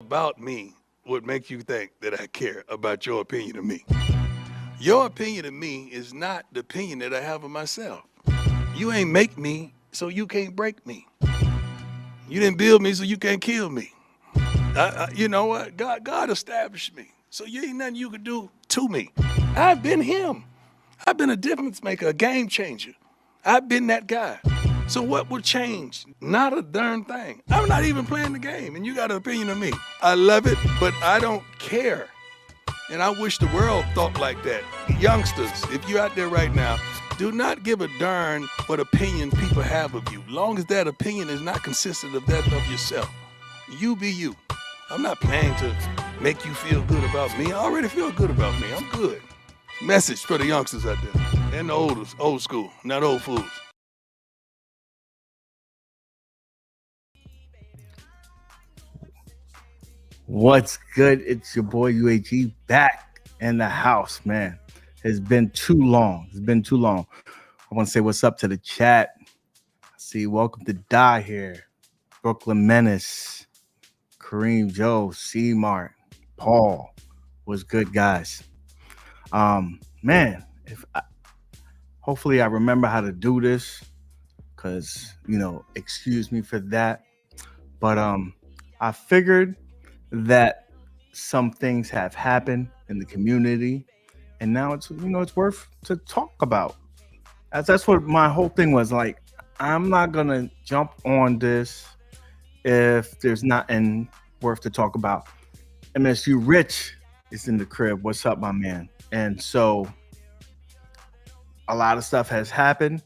about me would make you think that I care about your opinion of me? Your opinion of me is not the opinion that I have of myself. You ain't make me, so you can't break me. You didn't build me, so you can't kill me. You know what? God established me. So you ain't nothing you can do to me. I've been him. I've been a difference maker, a game changer. I've been that guy. So what would change? Not a darn thing. I'm not even playing the game, and you got an opinion of me. I love it, but I don't care. And I wish the world thought like that. Youngsters, if you're out there right now, do not give a darn what opinion people have of you, long as that opinion is not consistent of that of yourself. You be you. I'm not planning to make you feel good about me. I already feel good about me. I'm good. Message for the youngsters out there and the old school, not old fools. What's good? It's your boy UAG back in the house, man. It's been too long. It's been too long. I want to say what's up to the chat. See, welcome to Die here. Brooklyn Menace, Kareem Joe, C Mart, Paul. What's good, guys? Man, hopefully I remember how to do this, because excuse me for that. But I figured that some things have happened in the community, and now it's worth to talk about. That's what my whole thing was. Like, I'm not gonna jump on this if there's nothing worth to talk about. MSU Rich is in the crib. What's up, my man? And so a lot of stuff has happened,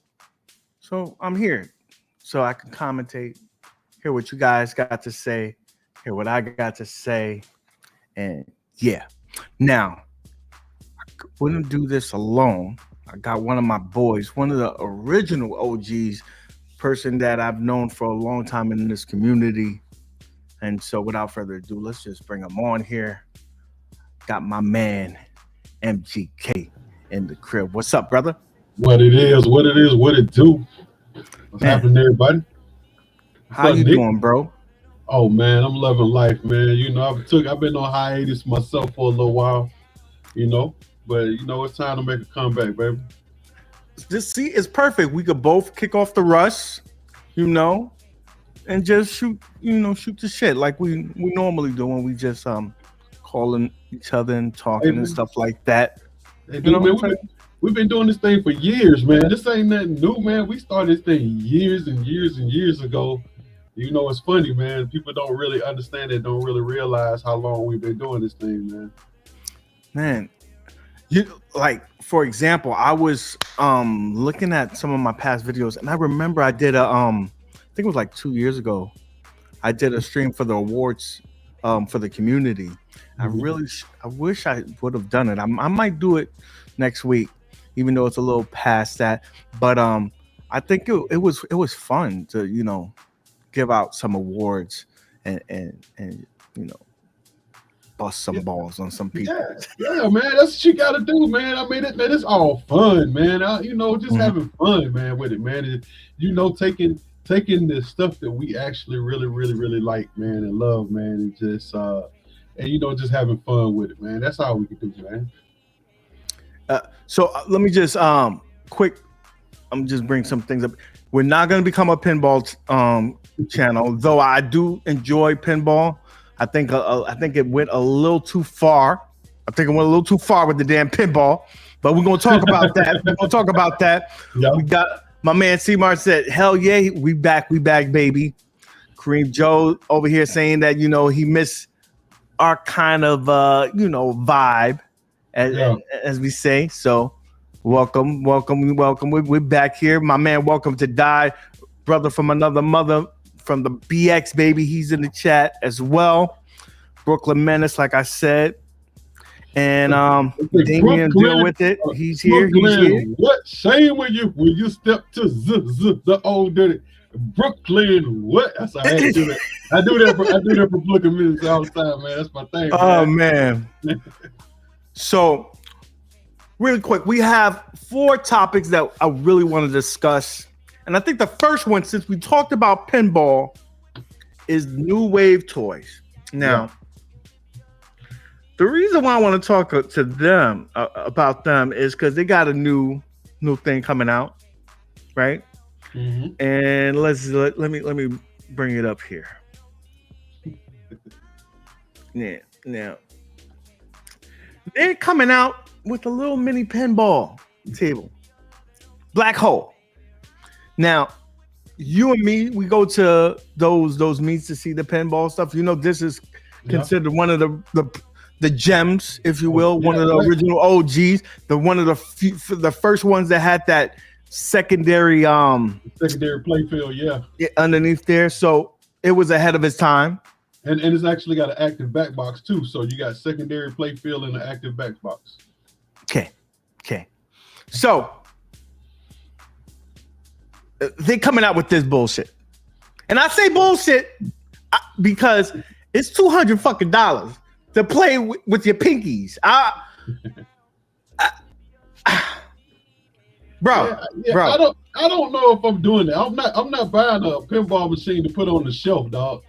so I'm here so I can commentate, hear what you guys got to say, hear what I got to say, and yeah. Now, I wouldn't do this alone. I got one of my boys, one of the original OGs, person that I've known for a long time in this community. And so without further ado, let's just bring him on here. Got my man, MGK, in the crib. What's up, brother? What it is, what it do. What's happening, everybody? How you doing, bro? Oh man, I'm loving life, man. I've been on hiatus myself for a little while, but it's time to make a comeback, baby. It's perfect. We could both kick off the rush, and just shoot the shit like we normally do when we just calling each other and talking and stuff like that. Hey, dude, man, we've been doing this thing for years, man. This ain't nothing new, man. We started this thing years and years and years ago. It's funny, man. People don't really understand it, don't really realize how long we've been doing this thing, man. Man, for example, I was looking at some of my past videos, and I remember I did I think it was like 2 years ago. I did a stream for the awards for the community. I wish I would have done it. I might do it next week, even though it's a little past that. But I think it was fun to give out some awards and bust some balls on some people. Yeah, man, that's what you got to do, man. I mean, it's all fun, man. Just having fun, man, with it, man. Taking the stuff that we actually really, really, really like, man, and love, man, and just just having fun with it, man. That's all we can do, man. So let me just quick. I'm just bring some things up. We're not going to become a pinball channel, though I do enjoy pinball. I think it went a little too far. I think it went a little too far with the damn pinball. But we're going to talk about that. We're going to talk about that. Yep. We got my man C-Mart said, hell yeah, we back, baby. Kareem Joe over here saying that, he missed our kind of, vibe, as we say. So welcome. We're back here. My man, welcome to Die. Brother from another mother, from the BX, baby. He's in the chat as well. Brooklyn Menace, like I said. And Damien, deal with it. He's here. What shame when you step to the old dirty Brooklyn? What? That's how I do that. I do that for Brooklyn Menace all the time, man. That's my thing. Oh man. So really quick, we have 4 topics that I really want to discuss. And I think the first one, since we talked about pinball, is new wave toys. Now, The reason why I want to talk to them about them is because they got a new thing coming out, right? Mm-hmm. And let me bring it up here. Yeah, now they're coming out with a little mini pinball table, black hole. Now, you and me, we go to those meets to see the pinball stuff. You know, this is considered one of the gems, if you will, one of the original OGs, one of the first ones that had that secondary playfield, underneath there. So it was ahead of its time. And it's actually got an active back box too. So you got secondary playfield and an active back box. Okay. So they're coming out with this bullshit. And I say bullshit because it's $200 fucking to play with your pinkies. Bro. I don't know if I'm doing that. I'm not buying a pinball machine to put on the shelf, dog.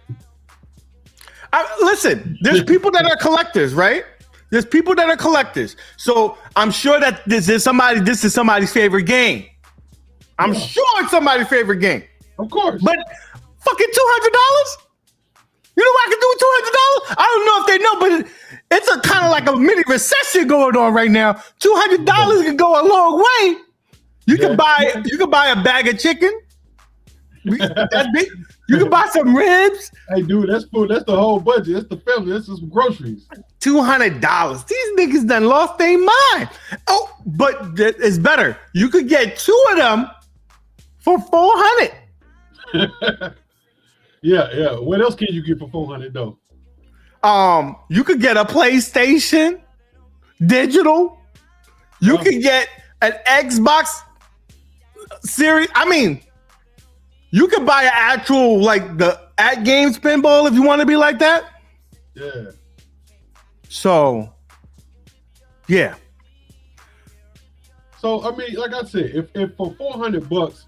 Listen, there's people that are collectors, right? There's people that are collectors. So I'm sure that this is somebody's favorite game. I'm sure it's somebody's favorite game. Of course. But fucking $200? You know what I can do with $200? I don't know if they know, but it's a kind of like a mini recession going on right now. $200 can go a long way. You can buy a bag of chicken. That's big. You can buy some ribs. Hey, dude, that's food. That's the whole budget. That's the family. That's some groceries. $200. These niggas done lost their mind. Oh, but it's better. You could get 2 of them for $400. Yeah. What else can you get for $400 though? You could get a PlayStation digital. You could get an Xbox series. I mean, you could buy an actual like the at games pinball if you want to be like that. Yeah. So, yeah. So I mean, like I said, if for $400,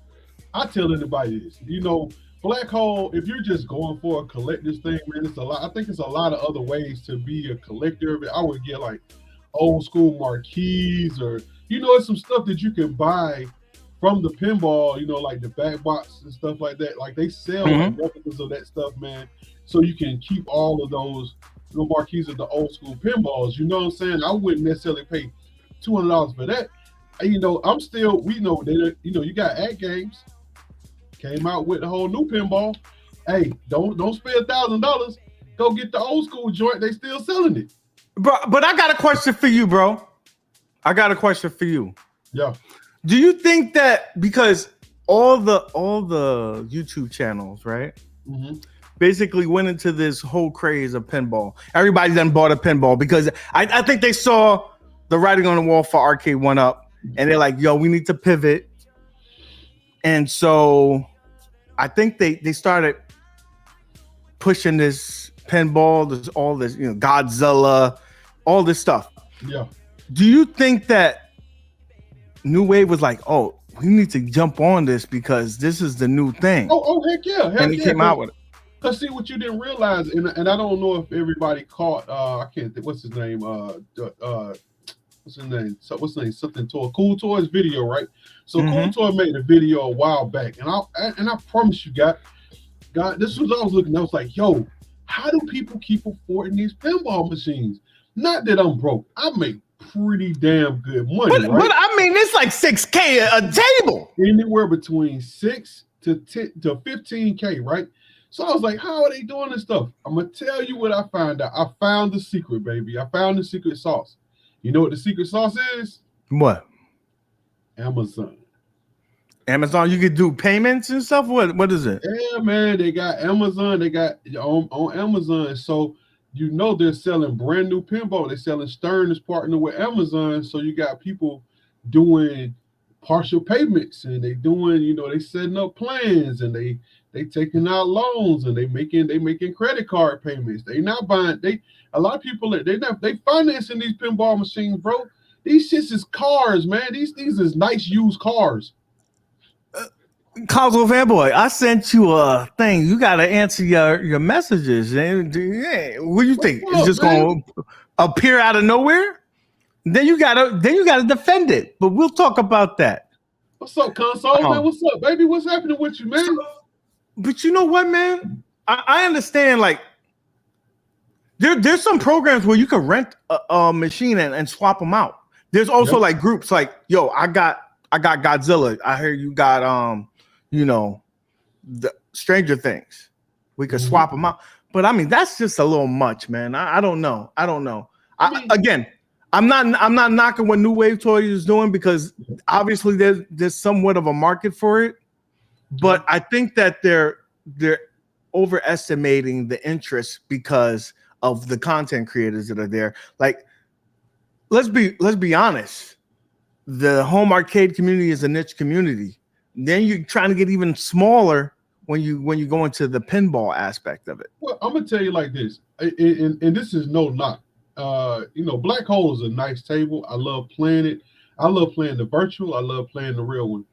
I tell anybody this. You know, black hole. If you're just going for a collector's thing, man, it's a lot. I think it's a lot of other ways to be a collector of it. I would get like old school marquees, or it's some stuff that you can buy from the pinball, like the back box and stuff like that. Like they sell replicas of that stuff, man. So you can keep all of those marquees of the old school pinballs. You know what I'm saying? I wouldn't necessarily pay $200 for that. I'm still, you got At Games came out with a whole new pinball. Hey, don't spend $1,000. Go get the old school joint. They still selling it. Bro, but I got a question for you, bro. Yeah. Do you think that because all the YouTube channels, right, basically went into this whole craze of pinball? Everybody done bought a pinball because I think they saw the writing on the wall for Arcade 1-Up, and they're like, yo, we need to pivot. And so I think they started pushing this pinball, all this, Godzilla, all this stuff. Yeah. Do you think that New Wave was like, oh, we need to jump on this because this is the new thing? Oh heck yeah. And he came out with it. Because see, what you didn't realize, and I don't know if everybody caught, I can't think, what's his name? Something Toy. Cool Toys video, right? So Cool Toy made a video a while back, and I promise you, God, this was I was looking. I was like, yo, how do people keep affording these pinball machines? Not that I'm broke. I make pretty damn good money, right? But I mean, it's like $6K a table. Anywhere between 6 to 10 to 15K, right? So I was like, how are they doing this stuff? I'm gonna tell you what I found out. I found the secret, baby. I found the secret sauce. You know what the secret sauce is? What? Amazon. Amazon, you could do payments and stuff. What is it? Yeah, man, they got Amazon. They got on Amazon. So they're selling brand new pinball. They're selling Stern is partnered with Amazon. So you got people doing partial payments, and they doing, they setting up plans, and they taking out loans, and they making credit card payments. They not buying. A lot of people they financing these pinball machines, bro. These shits is cars, man. These things is nice used cars. Console Fanboy, I sent you a thing. You got to answer your messages. And what do you think? It's just going to appear out of nowhere, then you gotta defend it. But we'll talk about that. What's up, console man? What's up, baby? What's happening with you, man? But you know what, man? I understand. Like, there's some programs where you can rent a machine and swap them out. There's also like groups like, yo, I got Godzilla. I hear you got the Stranger Things. We could swap them out. But I mean, that's just a little much, man. I don't know. Again, I'm not knocking what New Wave Toys is doing, because obviously there's somewhat of a market for it. But I think that they're overestimating the interest because of the content creators that are there. Like, let's be honest. The home arcade community is a niche community. Then you're trying to get even smaller when you go into the pinball aspect of it. Well, I'm gonna tell you like this, and this is no knock. Black Hole is a nice table. I love playing it. I love playing the virtual. I love playing the real one.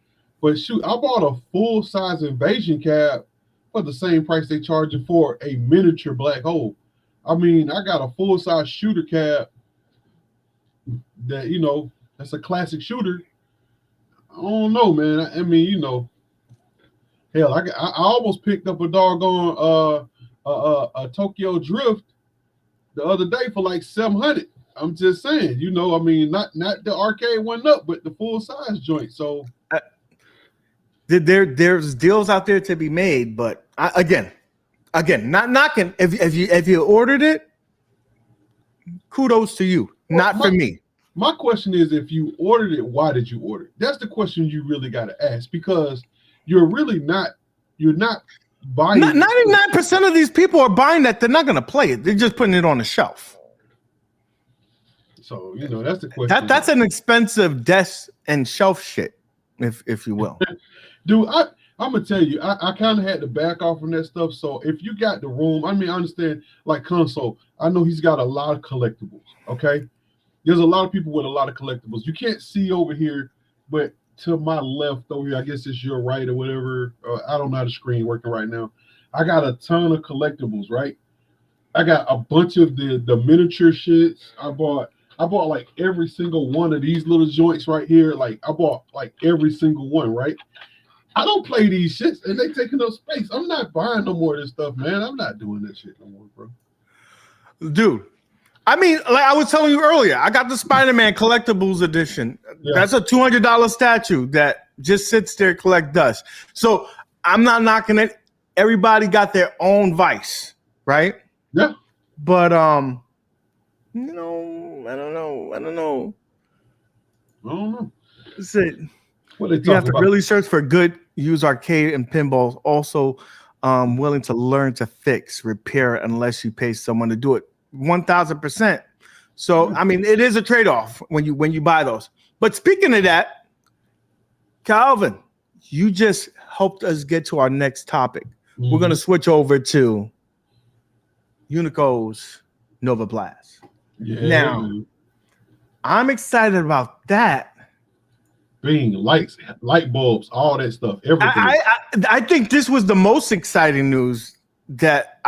But shoot, I bought a full-size Invasion cab for the same price they charge you for a miniature Black Hole. I mean, I got a full-size shooter cab that, that's a classic shooter. I don't know, man. I mean, hell, I almost picked up a doggone a Tokyo Drift the other day for like $700. I'm just saying, I mean, not the arcade one up, but the full-size joint. So there's deals out there to be made, but again, not knocking. If you ordered it, kudos to you. Not for me. My question is, if you ordered it, why did you order it? That's the question you really got to ask, because you're not buying. 99% of these people are buying that. They're not going to play it. They're just putting it on the shelf. So, that's the question. That's an expensive desk and shelf shit, if you will. Dude, I'm going to tell you, I kind of had to back off from that stuff. So if you got the room, I mean, I understand, like Console, I know he's got a lot of collectibles, okay? There's a lot of people with a lot of collectibles. You can't see over here, but to my left over here, I guess it's your right or whatever. I don't know how the screen working right now. I got a ton of collectibles, right? I got a bunch of the miniature shits. I bought like every single one of these little joints right here. Like, I bought like every single one, right? I don't play these shits, and they taking up space. I'm not buying no more of this stuff, man. I'm not doing that shit no more, bro. Dude, I mean, like I was telling you earlier, I got the Spider-Man collectibles edition. Yeah. That's a $200 statue that just sits there, collect dust. So I'm not knocking it. Everybody got their own vice, right? Yeah. But I don't know. That's it. You have to really search for good used arcade and pinballs. Also, willing to learn to fix, repair, unless you pay someone to do it. 1,000%. So I mean, it is a trade-off when you buy those. But speaking of that, Calvin, you just helped us get to our next topic. We're gonna switch over to Unico's Nova Blast. Yeah. Now, I'm excited about that. Being lights, light bulbs, all that stuff, everything. I think this was the most exciting news that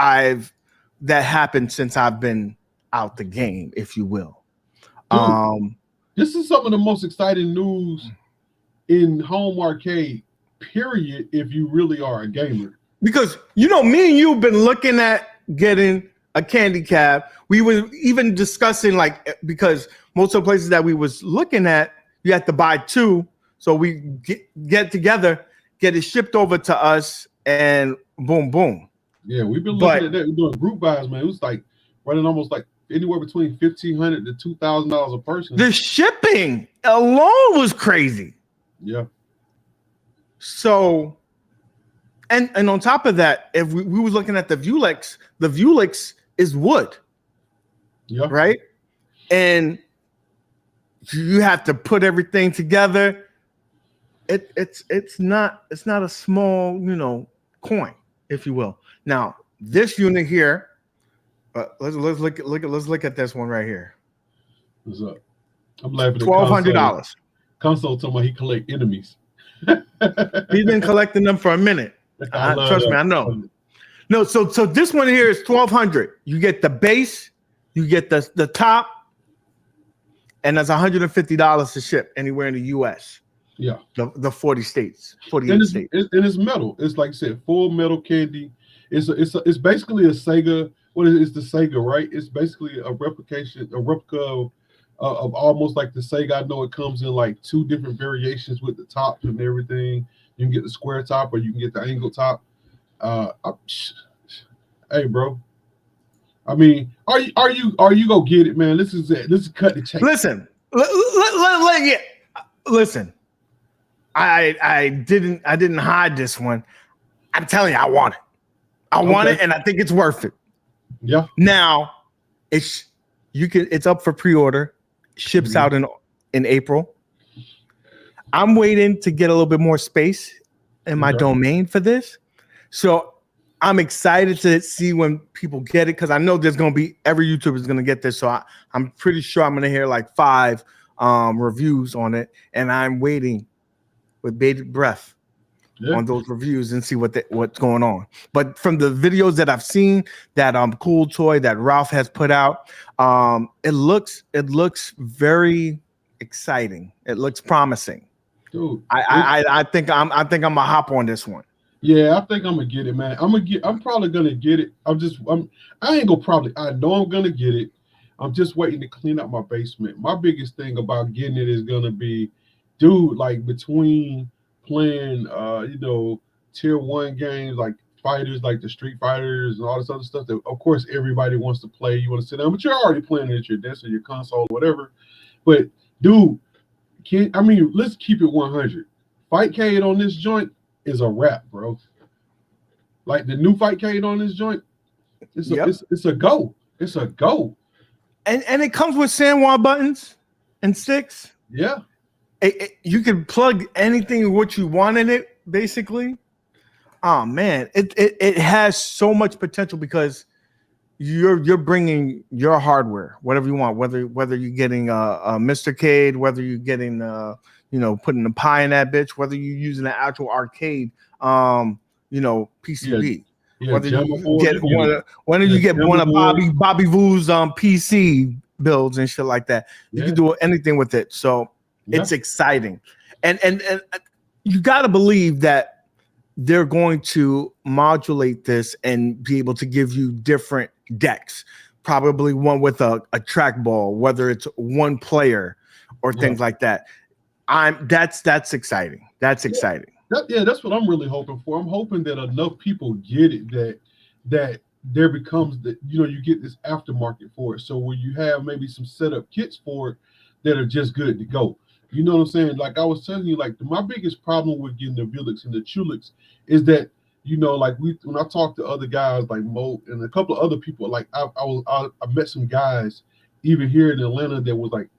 happened since I've been out the game, if you will. Dude, this is some of the most exciting news in home arcade, period, if you really are a gamer. Because, me and you have been looking at getting a candy cab. We were even discussing, like, because most of the places that we was looking at, you have to buy two. So we get together, get it shipped over to us, and boom, boom. Yeah, we've been looking at that. We're doing group buys, man. It was like running almost like anywhere between $1,500 to $2,000 a person. The shipping alone was crazy. Yeah. So, and on top of that, if we were looking at the Vuelix is wood. Yeah. Right? And you have to put everything together. It's not a small, coin, if you will. Now, this unit here, let's look at this one right here. What's up? I'm laughing. $1,200. Console told me he collect enemies. He's been collecting them for a minute. Trust me, I know. No, so this one here is $1,200. You get the base, you get the top, and that's $150 to ship anywhere in the U.S. Yeah, the 40 states, 48 and states. It's metal. It's like I said, full metal candy. It's basically a Sega. What is it? It's the Sega, right? It's basically a replica of almost like the Sega. I know it comes in like 2 different variations with the tops and everything. You can get the square top or you can get the angle top. Hey, bro. I mean, are you gonna get it, man? This is it. This is cut the check. Listen, listen. I didn't hide this one. I'm telling you, I want it. I want it, and I think it's worth it. Yeah. Now, it's up for pre-order. Ships out in April. I'm waiting to get a little bit more space in my domain for this. So I'm excited to see when people get it because I know there's going to be every YouTuber is going to get this. So I'm pretty sure I'm going to hear like 5 reviews on it, and I'm waiting with bated breath on those reviews and see what's going on. But from the videos that I've seen, that cool toy that Ralph has put out, it looks very exciting. It looks promising. Dude, I think I'm gonna hop on this one. Yeah, I think I'm gonna get it, man. I'm probably gonna get it. I ain't gonna probably. I know I'm gonna get it. I'm just waiting to clean up my basement. My biggest thing about getting it is gonna be, dude, like between playing, tier 1 games like fighters, like the Street Fighters and all this other stuff that, of course, everybody wants to play. You want to sit down, but you're already playing it at your desk or your console, whatever. But dude, let's keep it 100. Fightcade on this joint is a wrap, bro. Like the new Fightcade on this joint, it's a go. It's a go. And it comes with sandwich buttons and sticks. Yeah. You can plug anything what you want in it, basically. Oh man, it has so much potential because you're bringing your hardware, whatever you want, whether you're getting a Mr. Cade, whether you're getting putting the pie in that bitch, whether you're using an actual arcade PCB. Yeah, whether you get one of Bobby Vu's PC builds and shit like that. You can do anything with it. So it's exciting. And you got to believe that they're going to modulate this and be able to give you different decks, probably one with a trackball, whether it's one player or things like that. That's exciting. That's exciting. That's what I'm really hoping for. I'm hoping that enough people get it that there becomes you get this aftermarket for it. So when you have maybe some setup kits for it that are just good to go. You know what I'm saying? Like I was telling you, like my biggest problem with getting the Vilix and the Chulix is that, when I talk to other guys like Mo and a couple of other people, like I met some guys even here in Atlanta that was like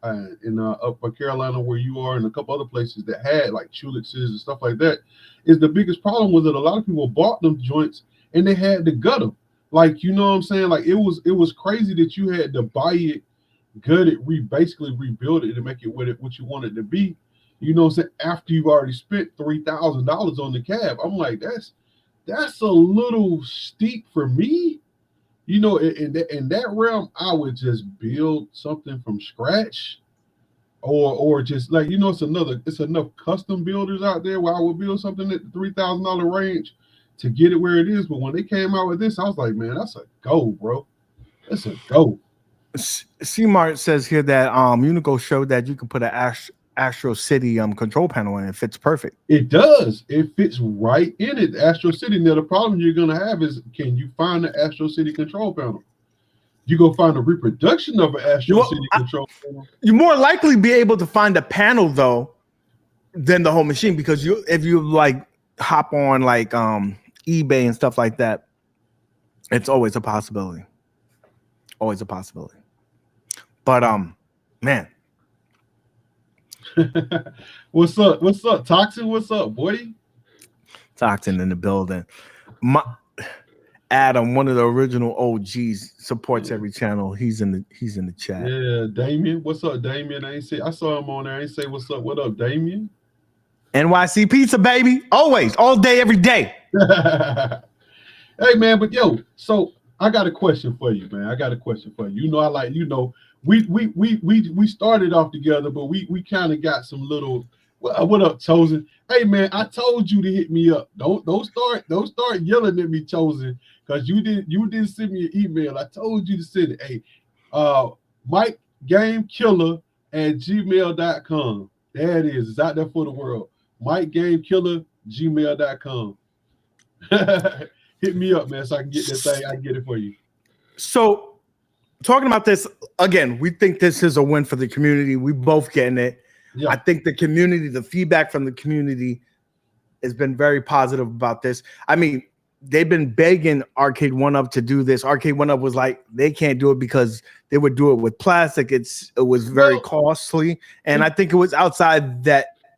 in Upper Carolina where you are and a couple other places that had like Chulixes and stuff like that. Is the biggest problem was that a lot of people bought them joints and they had to gut them. Like, you know what I'm saying? Like it was crazy that you had to buy it, gut it, basically rebuild it to make it what you want it to be. You know what I'm saying? After you've already spent $3,000 on the cab. I'm like, that's a little steep for me. In that realm, I would just build something from scratch, or just like it's enough custom builders out there where I would build something at the $3,000 range to get it where it is. But when they came out with this, I was like, man, that's a go, bro. That's a go. C-Mart says here that Unico showed that you can put an Astro City control panel in. It fits perfect. It does. It fits right in it. Astro City. Now the problem you're gonna have is, can you find the Astro City control panel? You go find a reproduction of an Astro City control panel. You more likely be able to find a panel though than the whole machine, because if you like hop on like eBay and stuff like that, it's always a possibility. Always a possibility. But man. What's up? Toxin, what's up, boy? Toxin in the building. Adam, one of the original OGs, supports every channel. He's in the chat. Yeah, Damien. What's up, Damien? I saw him on there. I ain't say what's up. What up, Damien? NYC pizza, baby. Always, all day, every day. Hey man, but yo, so I got a question for you, man. I got a question for you. You know, I like, you know, we started off together, but we kind of got some little. What up, Chosen? Hey, man, I told you to hit me up. Don't start yelling at me, Chosen, because you didn't send me an email. I told you to send it. Hey, Mike Game Killer at gmail.com. There it is. It's out there for the world. Mike Game Killer gmail.com. Hit me up, man, so I can get that thing. I can get it for you. So, talking about this again, we think this is a win for the community. We both getting it. Yeah. I think the community, the feedback from the community has been very positive about this. I mean, they've been begging Arcade 1UP to do this. Arcade 1UP was like, they can't do it because they would do it with plastic. It was very costly. And I think it was outside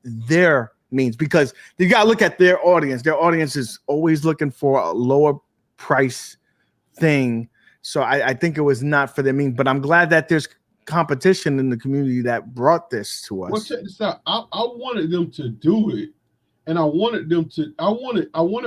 their means, because you got to look at their audience. Their audience is always looking for a lower price thing. So I think it was not for their means, but I'm glad that there's competition in the community that brought this to us. Well, check this out. I wanted them to do it, and I wanted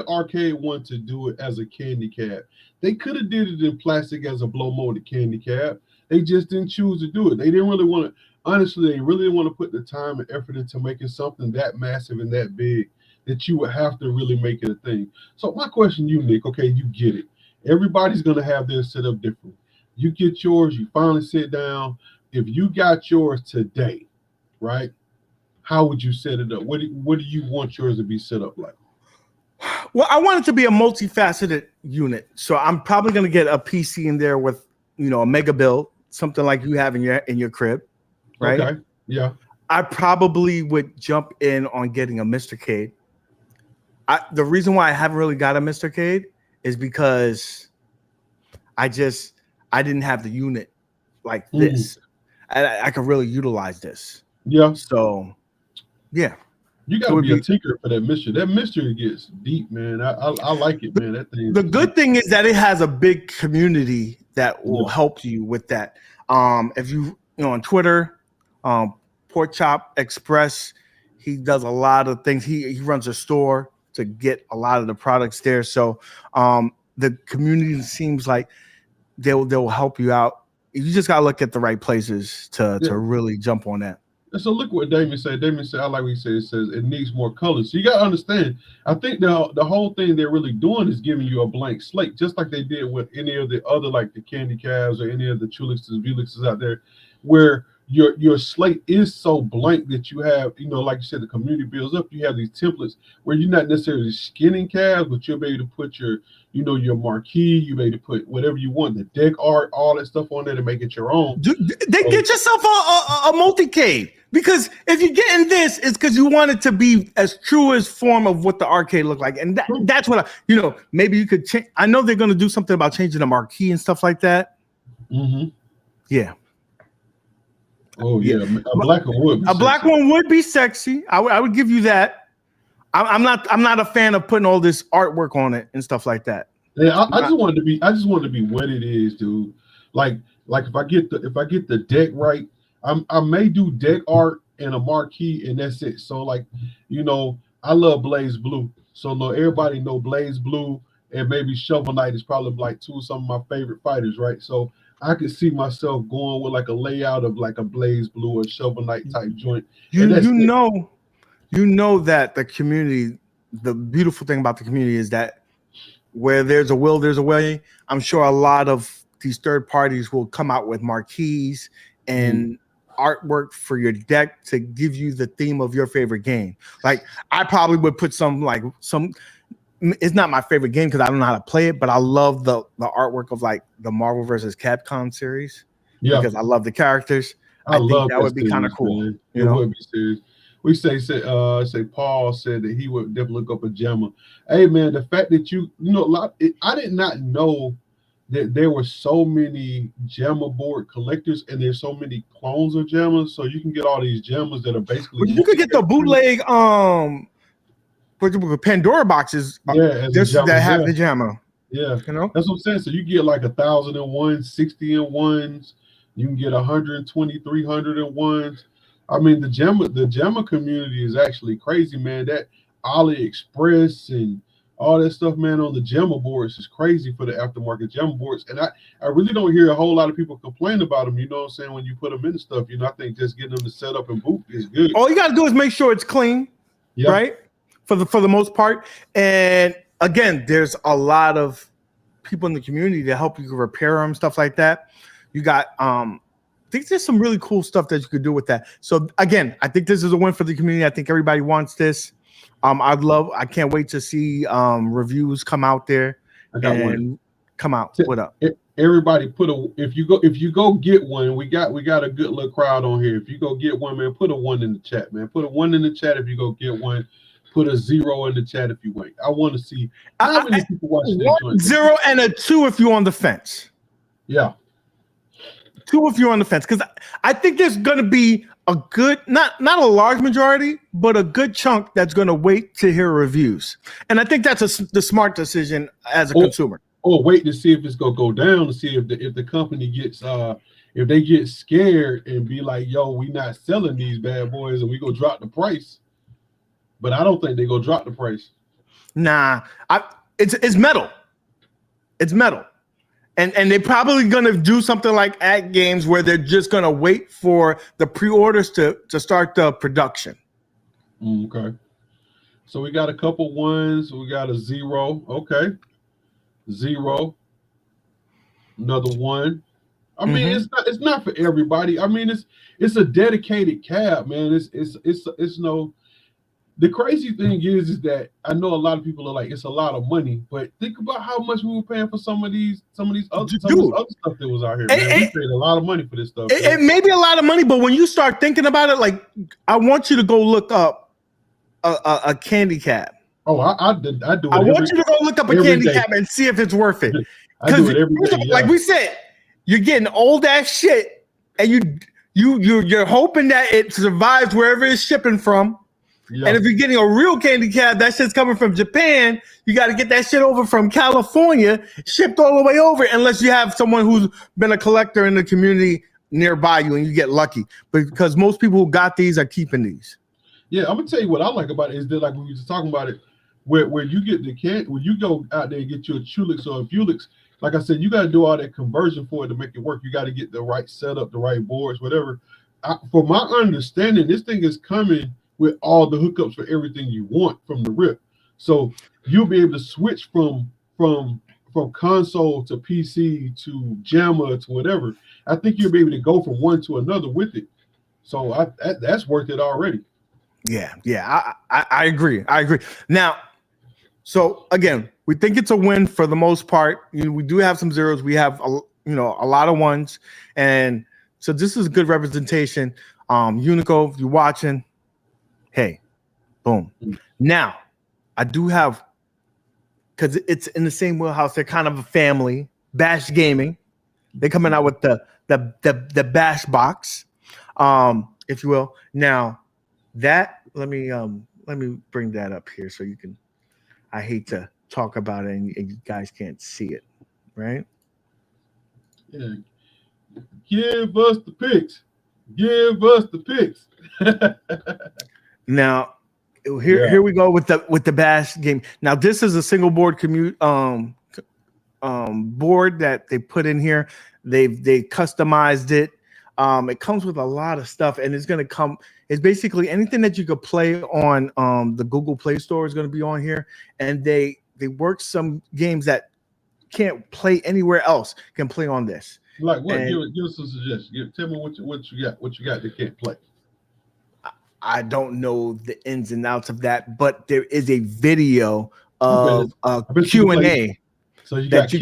Arcade One to do it as a candy cab. They could have did it in plastic as a blow molded candy cab. They just didn't choose to do it. They didn't really want to. Honestly, they really didn't want to put the time and effort into making something that massive and that big that you would have to really make it a thing. So my question to you, Nick, okay, you get it. Everybody's going to have their setup different. You get yours, you finally sit down. If you got yours today, right, how would you set it up? What do you want yours to be set up like? Well, I want it to be a multifaceted unit. So I'm probably going to get a PC in there with, a mega build, something like you have in your crib. Right. Okay. Yeah. I probably would jump in on getting a Mr. Cade. The reason why I haven't really got a Mr. Cade is because I didn't have the unit like this. I could really utilize this. Yeah. So, yeah. You got to be a tinker for that mystery. That mystery gets deep, man. I like it, man. That thing. The good thing is that it has a big community that will help you with that. If you on Twitter. Pork Chop Express, he does a lot of things. He runs a store to get a lot of the products there. So the community seems like they'll help you out. You just gotta look at the right places to really jump on that. And so look what Damien said. Damien said, I like what he said. It says it needs more colors. So you gotta understand. I think the whole thing they're really doing is giving you a blank slate, just like they did with any of the other, like the candy calves or any of the Chulixes, Velixes out there, where your slate is so blank that you have, like you said, the community builds up. You have these templates where you're not necessarily skinning calves, but you'll be able to put your marquee, you'll be able to put whatever you want, the deck art, all that stuff on there to make it your own. Get yourself a multi-cade, because if you're getting this, it's because you want it to be as true as form of what the arcade looked like. And that's what maybe you could change. I know they're going to do something about changing the marquee and stuff like that. Mm-hmm. Yeah. Oh yeah, a black one would be sexy. I would give you that. I'm not a fan of putting all this artwork on it and stuff like that. Yeah, I just wanted to be what it is, dude. Like if I get the deck right, I may do deck art and a marquee, and that's it. So I love Blaze Blue. So everybody know Blaze Blue, and maybe Shovel Knight is probably like two of some of my favorite fighters, right? So I could see myself going with like a layout of like a Blaze Blue or Shovel Knight type joint. You know that the community, the beautiful thing about the community is that where there's a will, there's a way. I'm sure a lot of these third parties will come out with marquees and artwork for your deck to give you the theme of your favorite game. Like I probably would put some. It's not my favorite game because I don't know how to play it, but I love the artwork of like the Marvel versus Capcom series. Yeah, because I love the characters. I think that would be kind of cool. Man. It would be serious. We say Paul said that he would definitely look up a Gemma. Hey man, the fact that I did not know that there were so many Gemma board collectors and there's so many clones of Gemmas. So you can get all these Gemmas that are basically. But you could get the bootleg Pandora boxes that have the Gemma. Yeah, that's what I'm saying. So you get like 1,001, 60 and ones. You can get 120, 300 and ones. I mean, the Gemma community is actually crazy, man. That AliExpress and all that stuff, man, on the jammer boards is crazy for the aftermarket jammer boards. And I really don't hear a whole lot of people complain about them. You know what I'm saying? When you put them in stuff, you know, I think just getting them to set up and boot is good. All you got to do is make sure it's clean, right? For the most part. And again, there's a lot of people in the community to help you repair them, stuff like that. You got, I think there's some really cool stuff that you could do with that. So again, I think this is a win for the community. I think everybody wants this. I can't wait to see reviews come out there. I got one. Come out. What up? Everybody if you go get one, we got a good little crowd on here. If you go get one, man, put a 1 in the chat, man. Put a 1 in the chat if you go get one. Put a 0 in the chat if you wait. I want to see how many people watch this. 0 and a 2 if you're on the fence. Yeah. 2 if you're on the fence, because I think there's going to be a good, not a large majority, but a good chunk that's going to wait to hear reviews. And I think that's the smart decision as a consumer. Or wait to see if it's going to go down, to see if the company gets if they get scared and be like, yo, we not selling these bad boys and we go drop the price. But I don't think they go drop the price. Nah, it's metal. It's metal. And they're probably going to do something like at games where they're just going to wait for the pre-orders to start the production. Okay. So we got a couple 1s. We got a 0. Okay. 0. Another 1. I mean, it's not for everybody. I mean, it's a dedicated cab, man. It's no. The crazy thing is that I know a lot of people are like, it's a lot of money, but think about how much we were paying for some of this other stuff that was out here. Man. We paid a lot of money for this stuff. It may be a lot of money, but when you start thinking about it, like, I want you to go look up a candy cab. Oh, I do it. I want you to go look up a candy cab and see if it's worth it. I do it every day. Yeah. Like we said, you're getting old ass shit, and you're hoping that it survives wherever it's shipping from. Yeah. And if you're getting a real candy cab, that shit's coming from Japan. You got to get that shit over from California, shipped all the way over, unless you have someone who's been a collector in the community nearby you and you get lucky. But because most people who got these are keeping these. Yeah, I'm gonna tell you what I like about it is that, like we were just talking about it, where you get when you go out there and get you a Chulix or a Fulix, like I said, you got to do all that conversion for it to make it work. You got to get the right setup, the right boards, whatever. For my understanding, this thing is coming with all the hookups for everything you want from the rip. So you'll be able to switch from console to PC to jammer to whatever. I think you'll be able to go from one to another with it. So that's worth it already. Yeah, I agree. Now, so again, we think it's a win for the most part. We do have some 0s. We have a lot of 1s, and so this is a good representation. Unico, if you're watching, hey, boom. Now, I do have, because it's in the same wheelhouse. They're kind of a family. Bash Gaming. They're coming out with the Bash box, if you will. Now, that let me bring that up here so you can. I hate to talk about it and you guys can't see it, right? Yeah. Give us the pics. Give us the pics. Now, here we go with the Bash game. Now, this is a single board board that they put in here. They customized it. It comes with a lot of stuff, and it's gonna come. It's basically anything that you could play on the Google Play Store is gonna be on here, and they work some games that can't play anywhere else can play on this. Like what? Give us some suggestions. Tell me what you got. What you got that can't play. I don't know the ins and outs of that, but there is a video of Q&A so that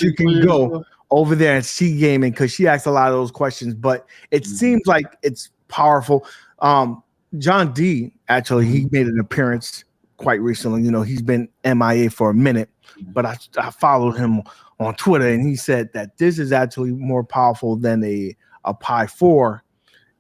you can go over there and see gaming, because she asked a lot of those questions. But it seems like it's powerful. John D, actually, he made an appearance quite recently. He's been MIA for a minute, but I followed him on Twitter, and he said that this is actually more powerful than a Pi 4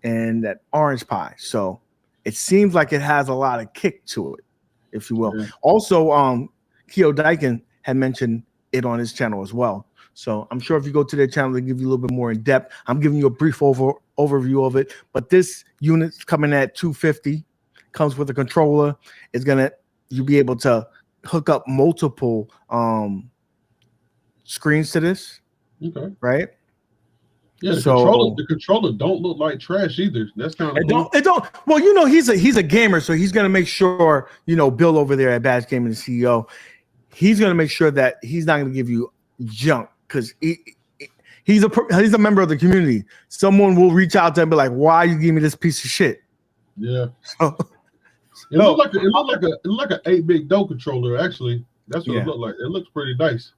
and that Orange Pi. So it seems like it has a lot of kick to it, if you will. Yeah. Also, Keo Daikin had mentioned it on his channel as well. So I'm sure if you go to their channel, they give you a little bit more in depth. I'm giving you a brief overview of it. But this unit's coming at $250, comes with a controller. You'll be able to hook up multiple screens to this, Okay. right? Yeah, So the controller don't look like trash either. That's kind of it cool. don't. Well, he's a gamer, so he's gonna make sure Bill over there at Bash Gaming, the CEO, he's gonna make sure that he's not gonna give you junk because he's a member of the community. Someone will reach out to him and be like, "Why you give me this piece of shit?" Yeah. So, It looked like an 8-bit dough controller. Actually, that's what Yeah. it looked like. It looks pretty nice.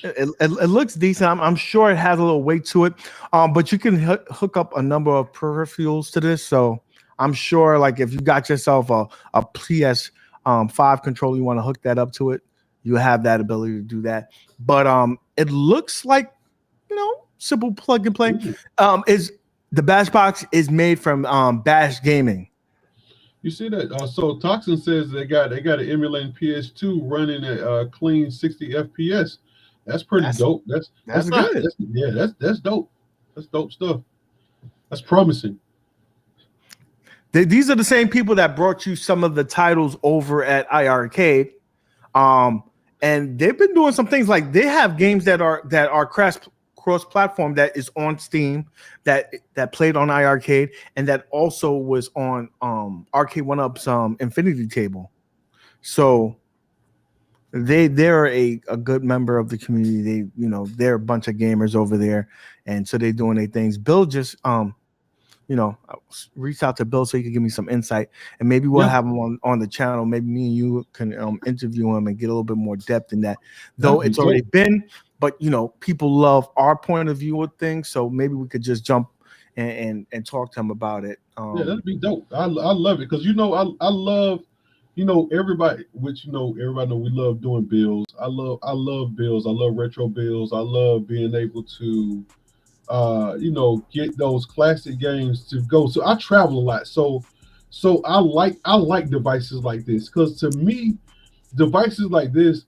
it looks decent. I'm sure it has a little weight to it, but you can hook up a number of peripherals to this. So I'm sure, like, if you got yourself a PS 5 controller, you want to hook that up to it, you have that ability to do that. But it looks like simple plug and play. Is the Bash box is made from Bash Gaming. You see that? So Toxin says they got an emulating PS2 running at clean 60 FPS. That's pretty dope. That's good. That's dope. That's dope stuff. That's promising. These are the same people that brought you some of the titles over at iArcade, and they've been doing some things. Like, they have games that are cross-platform that is on Steam, that played on iArcade, and that also was on Arcade 1-Up's Infinity Table. So they're a good member of the community. They're a bunch of gamers over there, and so they're doing their things. Bill just reach out to Bill so he can give me some insight, and maybe we'll have him on the channel. Maybe me and you can interview him and get a little bit more depth in that. Though it's already been, but people love our point of view of things, so maybe we could just jump and talk to him about it. Yeah, that'd be dope. I love it because I love everybody, which everybody know we love doing builds. I love builds. I love retro builds. I love being able to get those classic games to go. So I travel a lot. So I like devices like this, because to me, devices like this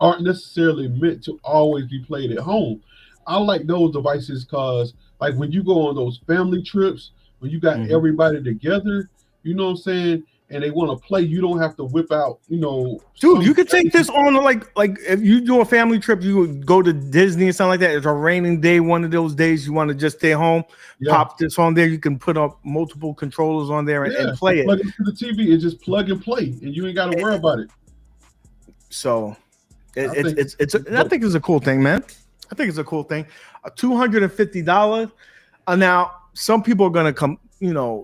aren't necessarily meant to always be played at home. I like those devices because, like, when you go on those family trips, when you got everybody together, you know what I'm saying, and they want to play, you don't have to whip out, Dude, you could take this on like if you do a family trip, you would go to Disney or something like that. It's a raining day, one of those days you want to just stay home, pop this on there. You can put up multiple controllers on there and play plug it. Plug it to the TV and just plug and play, and you ain't got to worry about it. So I think it's a cool thing, man. I think it's a cool thing. $250. Now, some people are gonna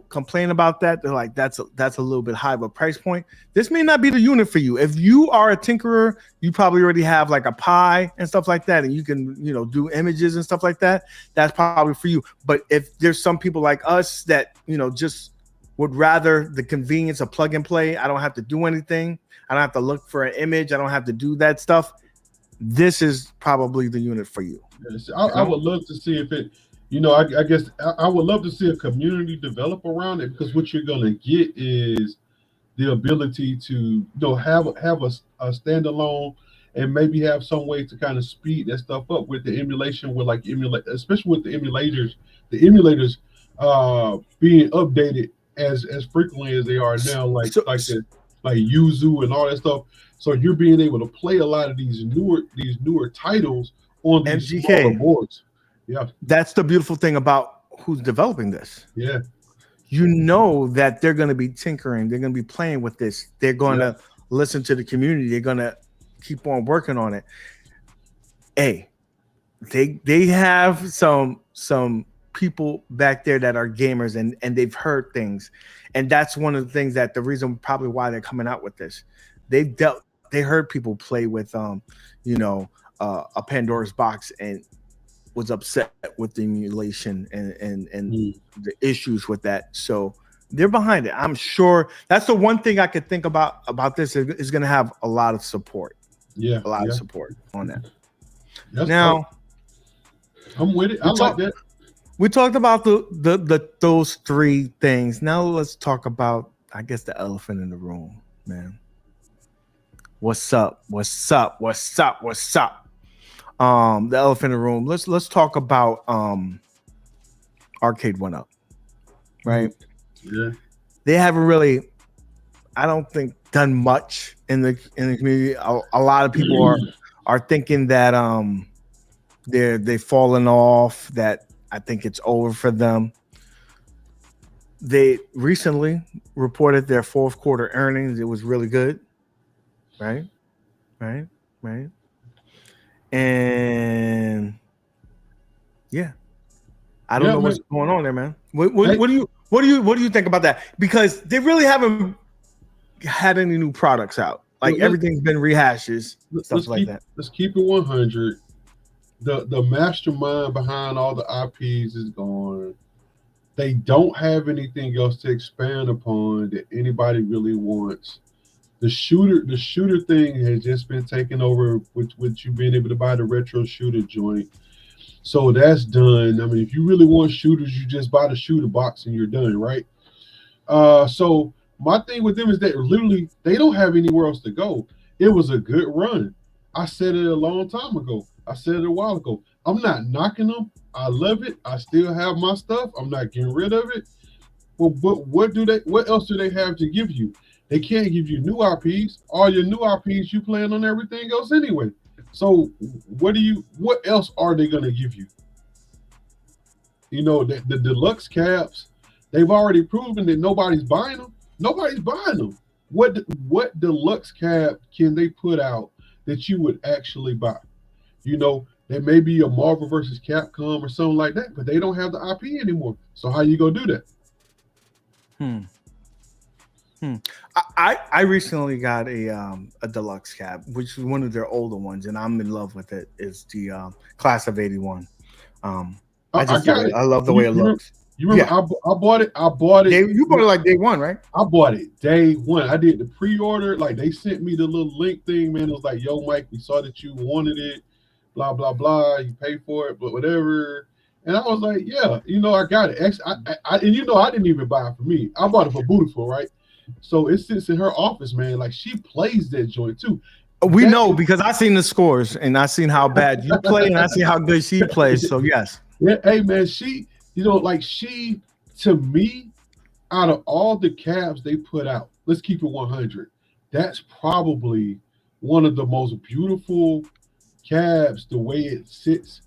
complain about that. They're like, that's a little bit high of a price point. This may not be the unit for you. If you are a tinkerer, you probably already have like a Pi and stuff like that, and you can do images and stuff like that. That's probably for you. But if there's some people like us that just would rather the convenience of plug and play, I don't have to do anything. I don't have to look for an image. I don't have to do that stuff. This is probably the unit for you. Yes, I would love to see if it. I guess I would love to see a community develop around it, because what you're gonna get is the ability to have a standalone, and maybe have some way to kind of speed that stuff up with the emulation, with especially with the emulators being updated as frequently as they are now, like Yuzu and all that stuff. So you're being able to play a lot of these newer titles on these smaller boards. Yeah, that's the beautiful thing about who's developing this. Yeah, that they're going to be tinkering, they're going to be playing with this, they're going to listen to the community, they're going to keep on working on it. Hey, they have some people back there that are gamers, and they've heard things, and that's one of the things that the reason probably why they're coming out with this. They heard people play with a Pandora's box and was upset with the emulation and the issues with that. So they're behind it. I'm sure that's the one thing I could think about this is going to have a lot of support. Yeah, a lot of support on that. That's now, dope. I'm with it. I like that. We talked about those three things. Now let's talk about, I guess, the elephant in the room, man. What's up? What's up? What's up? What's up? The elephant in the room. Let's talk about Arcade 1-Up, right? Yeah. They haven't really I don't think done much in the community. A lot of people are thinking that they've fallen off. That I think it's over for them. They recently reported their fourth quarter earnings. It was really good, right? And yeah, I don't know what's going on there, man. What do you think about that? Because they really haven't had any new products out. Like everything's been rehashes, stuff like that. Let's keep it 100. The mastermind behind all the IPs is gone. They don't have anything else to expand upon that anybody really wants. The shooter thing has just been taken over with you being able to buy the retro shooter joint. So that's done. I mean, if you really want shooters, you just buy the shooter box and you're done, right? So my thing with them is that literally they don't have anywhere else to go. It was a good run. I said it a long time ago. I said it a while ago. I'm not knocking them. I love it. I still have my stuff. I'm not getting rid of it. Well, but what else do they have to give you? They can't give you new IPs. All your new IPs, you plan on everything else anyway. So what else are they gonna give you? You know, the deluxe caps, they've already proven that nobody's buying them. Nobody's buying them. What deluxe cap can they put out that you would actually buy? You know, there may be a Marvel versus Capcom or something like that, but they don't have the IP anymore. So how you gonna do that? I recently got a deluxe cap, which is one of their older ones, and I'm in love with it. It's the Class of '81. I love the way it looks. You remember? Yeah. I bought it. You bought it like day one, right? I bought it day one. I did the pre-order. Like they sent me the little link thing, man. It was like, "Yo, Mike, we saw that you wanted it. Blah blah blah. You pay for it, but whatever." And I was like, "Yeah, you know, I got it." And you know, I didn't even buy it for me. I bought it for Beautiful, right? So it sits in her office, man. Like she plays that joint too. We know because I seen the scores and I seen how bad you play and I see how good she plays. So yes. Yeah, hey man, she, you know, like she, to me, out of all the cabs they put out, let's keep it 100. That's probably one of the most beautiful cabs, the way it sits,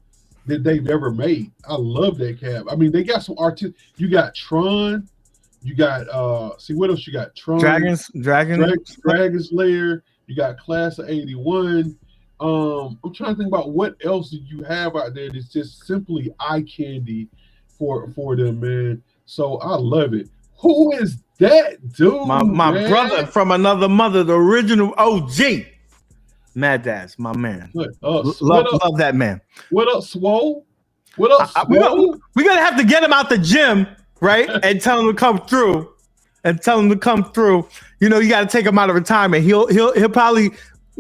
that they've ever made. I love that cab. I mean, they got some you got Tron, you got see what else you got? Tron, Dragon's Lair, you got Class of '81. I'm trying to think about what else do you have out there that's just simply eye candy for them, man. So I love it. Who is that dude? My brother from another mother, the original OG. Mad Dads, my man. Love that man. What up, Swole? What up, Swole? We're gonna have to get him out the gym, right? And tell him to come through. You know, you gotta take him out of retirement. He'll probably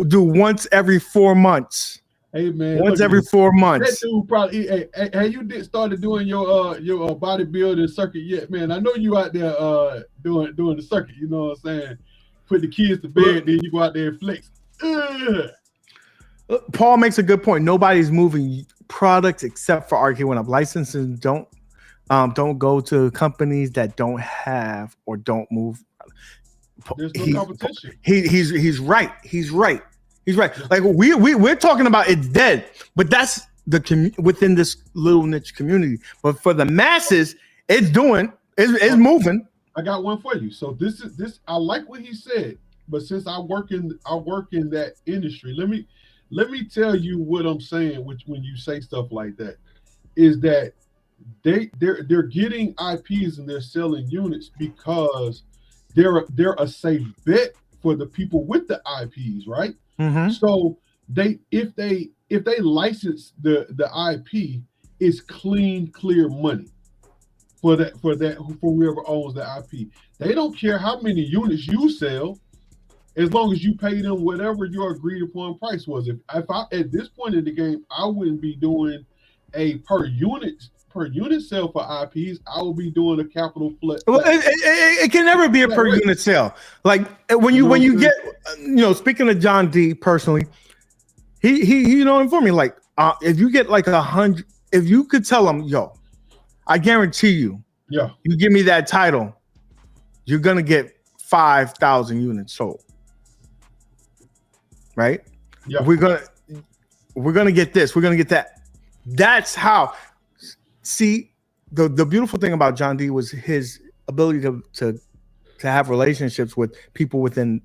do once every 4 months. Hey man, once every 4 months. That dude probably. Hey, you started doing your bodybuilding circuit yet, man? I know you out there doing the circuit. You know what I'm saying? Put the kids to bed, then you go out there and flex. Paul makes a good point. Nobody's moving products except for RK1 Up. Licenses don't go to companies that don't have or don't move. There's no competition. He's right. Like we're talking about it's dead, but that's within this little niche community. But for the masses, it's moving. I got one for you. So this. I like what he said, but since I work in that industry, let me tell you what I'm saying. Which when you say stuff like that, is that they're getting IPs and they're selling units because they're a safe bet for the people with the IPs, right? Mm-hmm. So if they license the IP, it's clear money for whoever owns the IP. They don't care how many units you sell, as long as you pay them whatever your agreed upon price was. If I at this point in the game, I wouldn't be doing a per unit sale for IPs. I will be doing a capital flat. Well, it can never be a per unit sale. Like when you get, speaking of John D personally, he informed me like if you get like 100, if you could tell him, yo, I guarantee you, you give me that title, you're gonna get 5,000 units sold. Right? Yeah. We're gonna get this. We're gonna get that. That's how. See, the beautiful thing about John D was his ability to have relationships with people within,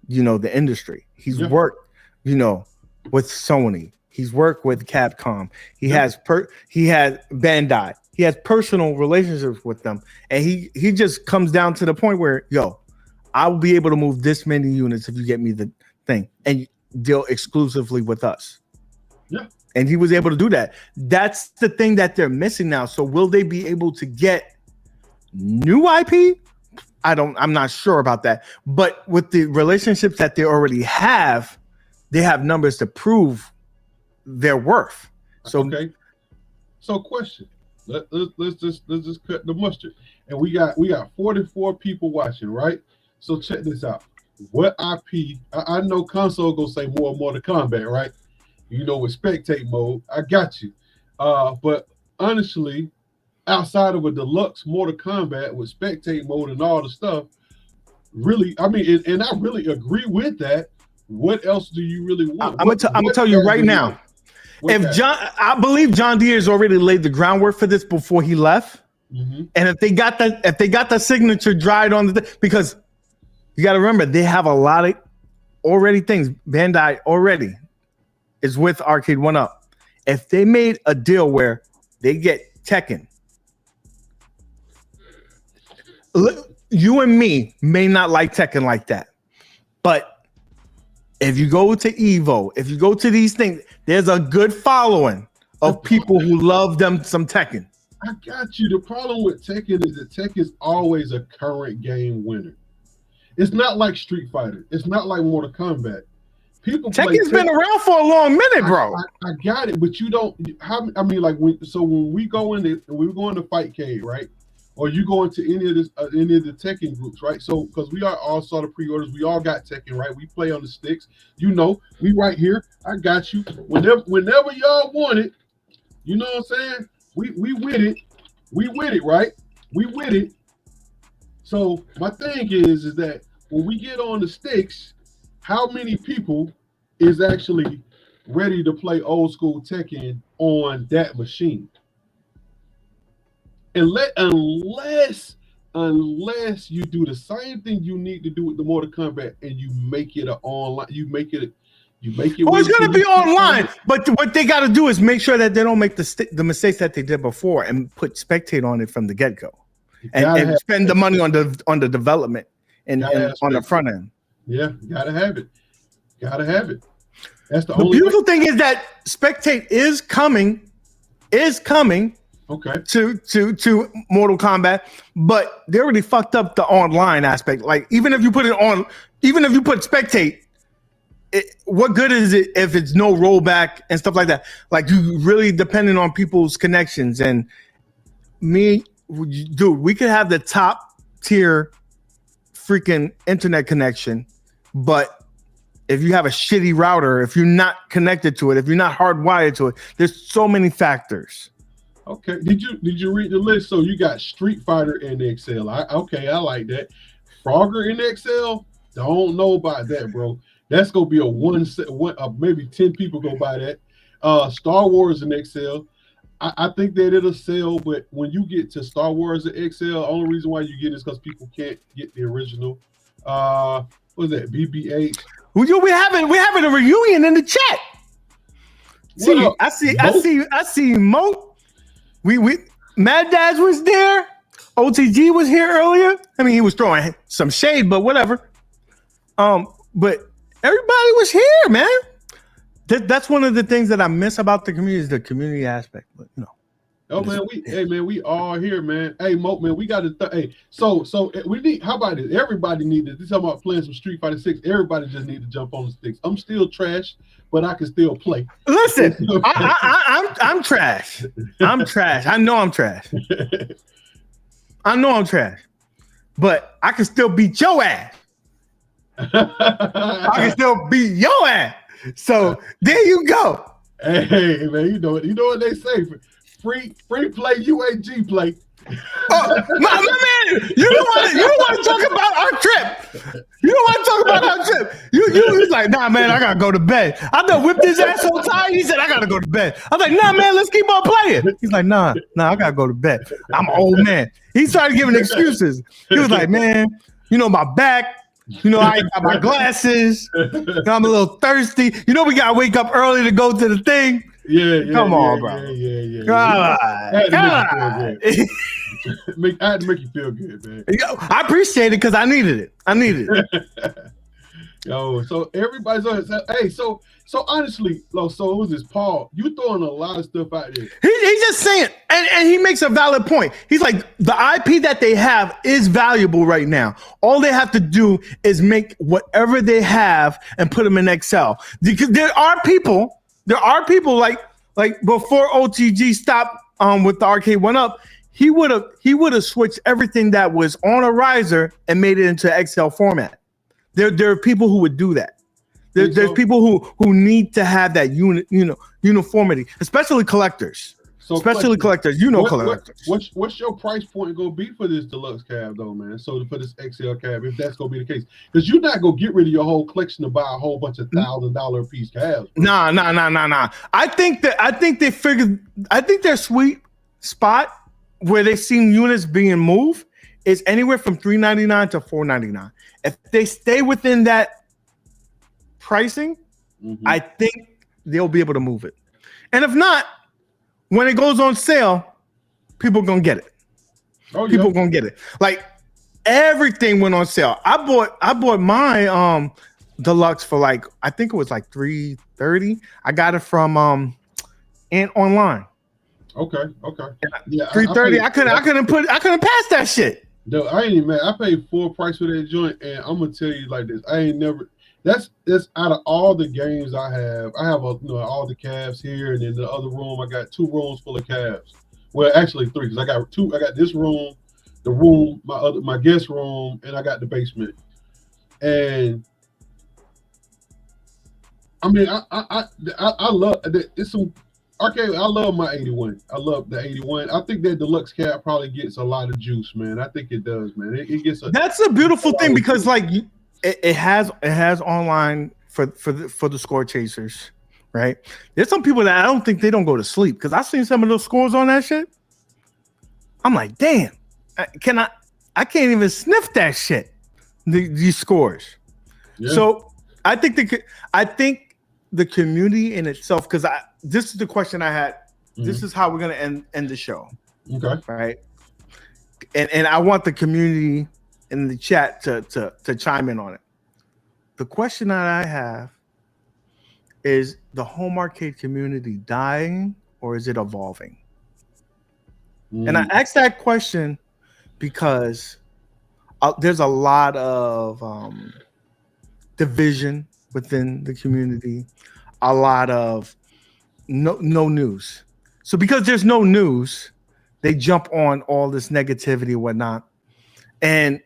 the industry. He's worked, with Sony. He's worked with Capcom. He has Bandai. He has personal relationships with them, and he just comes down to the point where, I will be able to move this many units if you get me the thing, and deal exclusively with us. Yeah. And he was able to do that. That's the thing that they're missing now. So will they be able to get new IP? I'm not sure about that. But with the relationships that they already have, they have numbers to prove their worth. So okay. So question. Let's just cut the mustard. And we got 44 people watching, right? So check this out. What IP? I know console gonna say more and more to combat, right? With spectate mode, I got you. But honestly, outside of a deluxe Mortal Kombat with spectate mode and all the stuff, really, I mean, and I really agree with that. What else do you really want? I'm gonna tell you right now. I believe John Deere has already laid the groundwork for this before he left, and if they got that signature dried on because you got to remember they have a lot of already things. Bandai already is with Arcade 1-Up. If they made a deal where they get Tekken, you and me may not like Tekken like that, but if you go to Evo, if you go to these things, there's a good following of people who love them some Tekken. I got you. The problem with Tekken is that Tekken is always a current game winner. It's not like Street Fighter. It's not like Mortal Kombat. Tekken's been around for a long minute, bro. I got it, but you don't. When we go into Fightcade, right? Or you go into any of the Tekken groups, right? So because we are all sort of pre-orders, we all got Tekken, right? We play on the sticks. We right here. I got you. Whenever y'all want it, you know what I'm saying? We with it. We with it, right? We with it. So my thing is that when we get on the sticks, how many people is actually ready to play old school Tekken on that machine? Unless you do the same thing you need to do with the Mortal Kombat and you make it online, you make it. Well, it's going to be online, but what they got to do is make sure that they don't make the mistakes that they did before and put spectate on it from the get go, and spend the money on the development and on the front end. Yeah, gotta have it. That's the only beautiful thing is that spectate is coming. Okay. To Mortal Kombat, but they already fucked up the online aspect. Like even if you put spectate, what good is it if it's no rollback and stuff like that? Like you really depending on people's connections. And we could have the top tier freaking internet connection, but if you have a shitty router, if you're not connected to it, if you're not hardwired to it, there's so many factors. Okay. Did you read the list? So you got Street Fighter in Excel. I like that. Frogger in Excel? Don't know about that, bro. That's gonna be maybe 10 people go buy that. Star Wars in Excel. I think that it'll sell, but when you get to Star Wars in Excel, only reason why you get it is because people can't get the original. What was that? BB-8. We're having a reunion in the chat. I see Mo. We Mad Dads was there. OTG was here earlier. I mean, he was throwing some shade, but whatever. But everybody was here, man. That's one of the things that I miss about the community is the community aspect. But Oh man, we all here, man. Hey, Mo, man, we got to. So we need. How about this? Everybody need to. This talking about playing some Street Fighter 6. Everybody just need to jump on the sticks. I'm still trash, but I can still play. Listen, I'm trash. I'm trash. I know I'm trash. But I can still beat your ass. I can still beat your ass. So there you go. Hey man, you know what they say. Free play, UAG play. Oh, my You don't want to talk about our trip. You don't want to talk about our trip. You was like, nah, man, I gotta go to bed. I done whipped his ass so tired. He said, I gotta go to bed. I was like, nah, man, let's keep on playing. He's like, nah, I gotta go to bed. I'm an old man. He started giving excuses. He was like, man, you know, my back. You know, I ain't got my glasses. I'm a little thirsty. You know, we gotta wake up early to go to the thing. Come on, bro. Yeah. I had to make you feel good, man. I appreciate it because I needed it. Yo, so everybody's on it. Hey, so honestly, so who's this? Paul, you throwing a lot of stuff out there. He's just saying, and he makes a valid point. He's like, the IP that they have is valuable right now. All they have to do is make whatever they have and put them in Excel. Because there are people like before OTG stopped with the arcade went up, he would have switched everything that was on a riser and made it into Excel format. There are people who would do that. There's people who need to have that uniformity, especially collectors. Collectors, collectors. What's your price point gonna be for this deluxe cab though, man? So for this XL cab, if that's gonna be the case, because you're not gonna get rid of your whole collection to buy a whole bunch of $1,000 piece cabs. Bro. Nah. I think they figured. I think their sweet spot where they've seen units being moved is anywhere from $399 to $499. If they stay within that pricing, I think they'll be able to move it. And if not, when it goes on sale, people gonna get it. People gonna get it. Like everything went on sale. I bought my deluxe for like, I think it was like $330. I got it from Ant Online. Okay. Yeah, $330. I couldn't pass that shit. No, I ain't even mad. I paid full price for that joint, and I'm gonna tell you like this: I ain't never. That's out of all the games I have all the cabs here, and in the other room I got 2 rooms full of cabs. Well, actually 3 because I got 2. I got this room, the room, my guest room, and I got the basement. And I mean, I love it's some. Okay, I love my 81. I love the 81. I think that deluxe cab probably gets a lot of juice, man. I think it does, man. It gets a. That's a beautiful thing because, like, it has online for the score chasers, right? There's some people that I don't think they don't go to sleep because I've seen some of those scores on that shit. I'm like, damn, I can't even sniff that shit. These scores. Yeah. So I think the community in itself, because this is the question I had. This is how we're gonna end the show. Okay. Right. And I want the community in the chat to chime in on it. The question that I have is the home arcade community dying or is it evolving? And I asked that question because there's a lot of division within the community, a lot of no news. So because there's no news, they jump on all this negativity and whatnot. And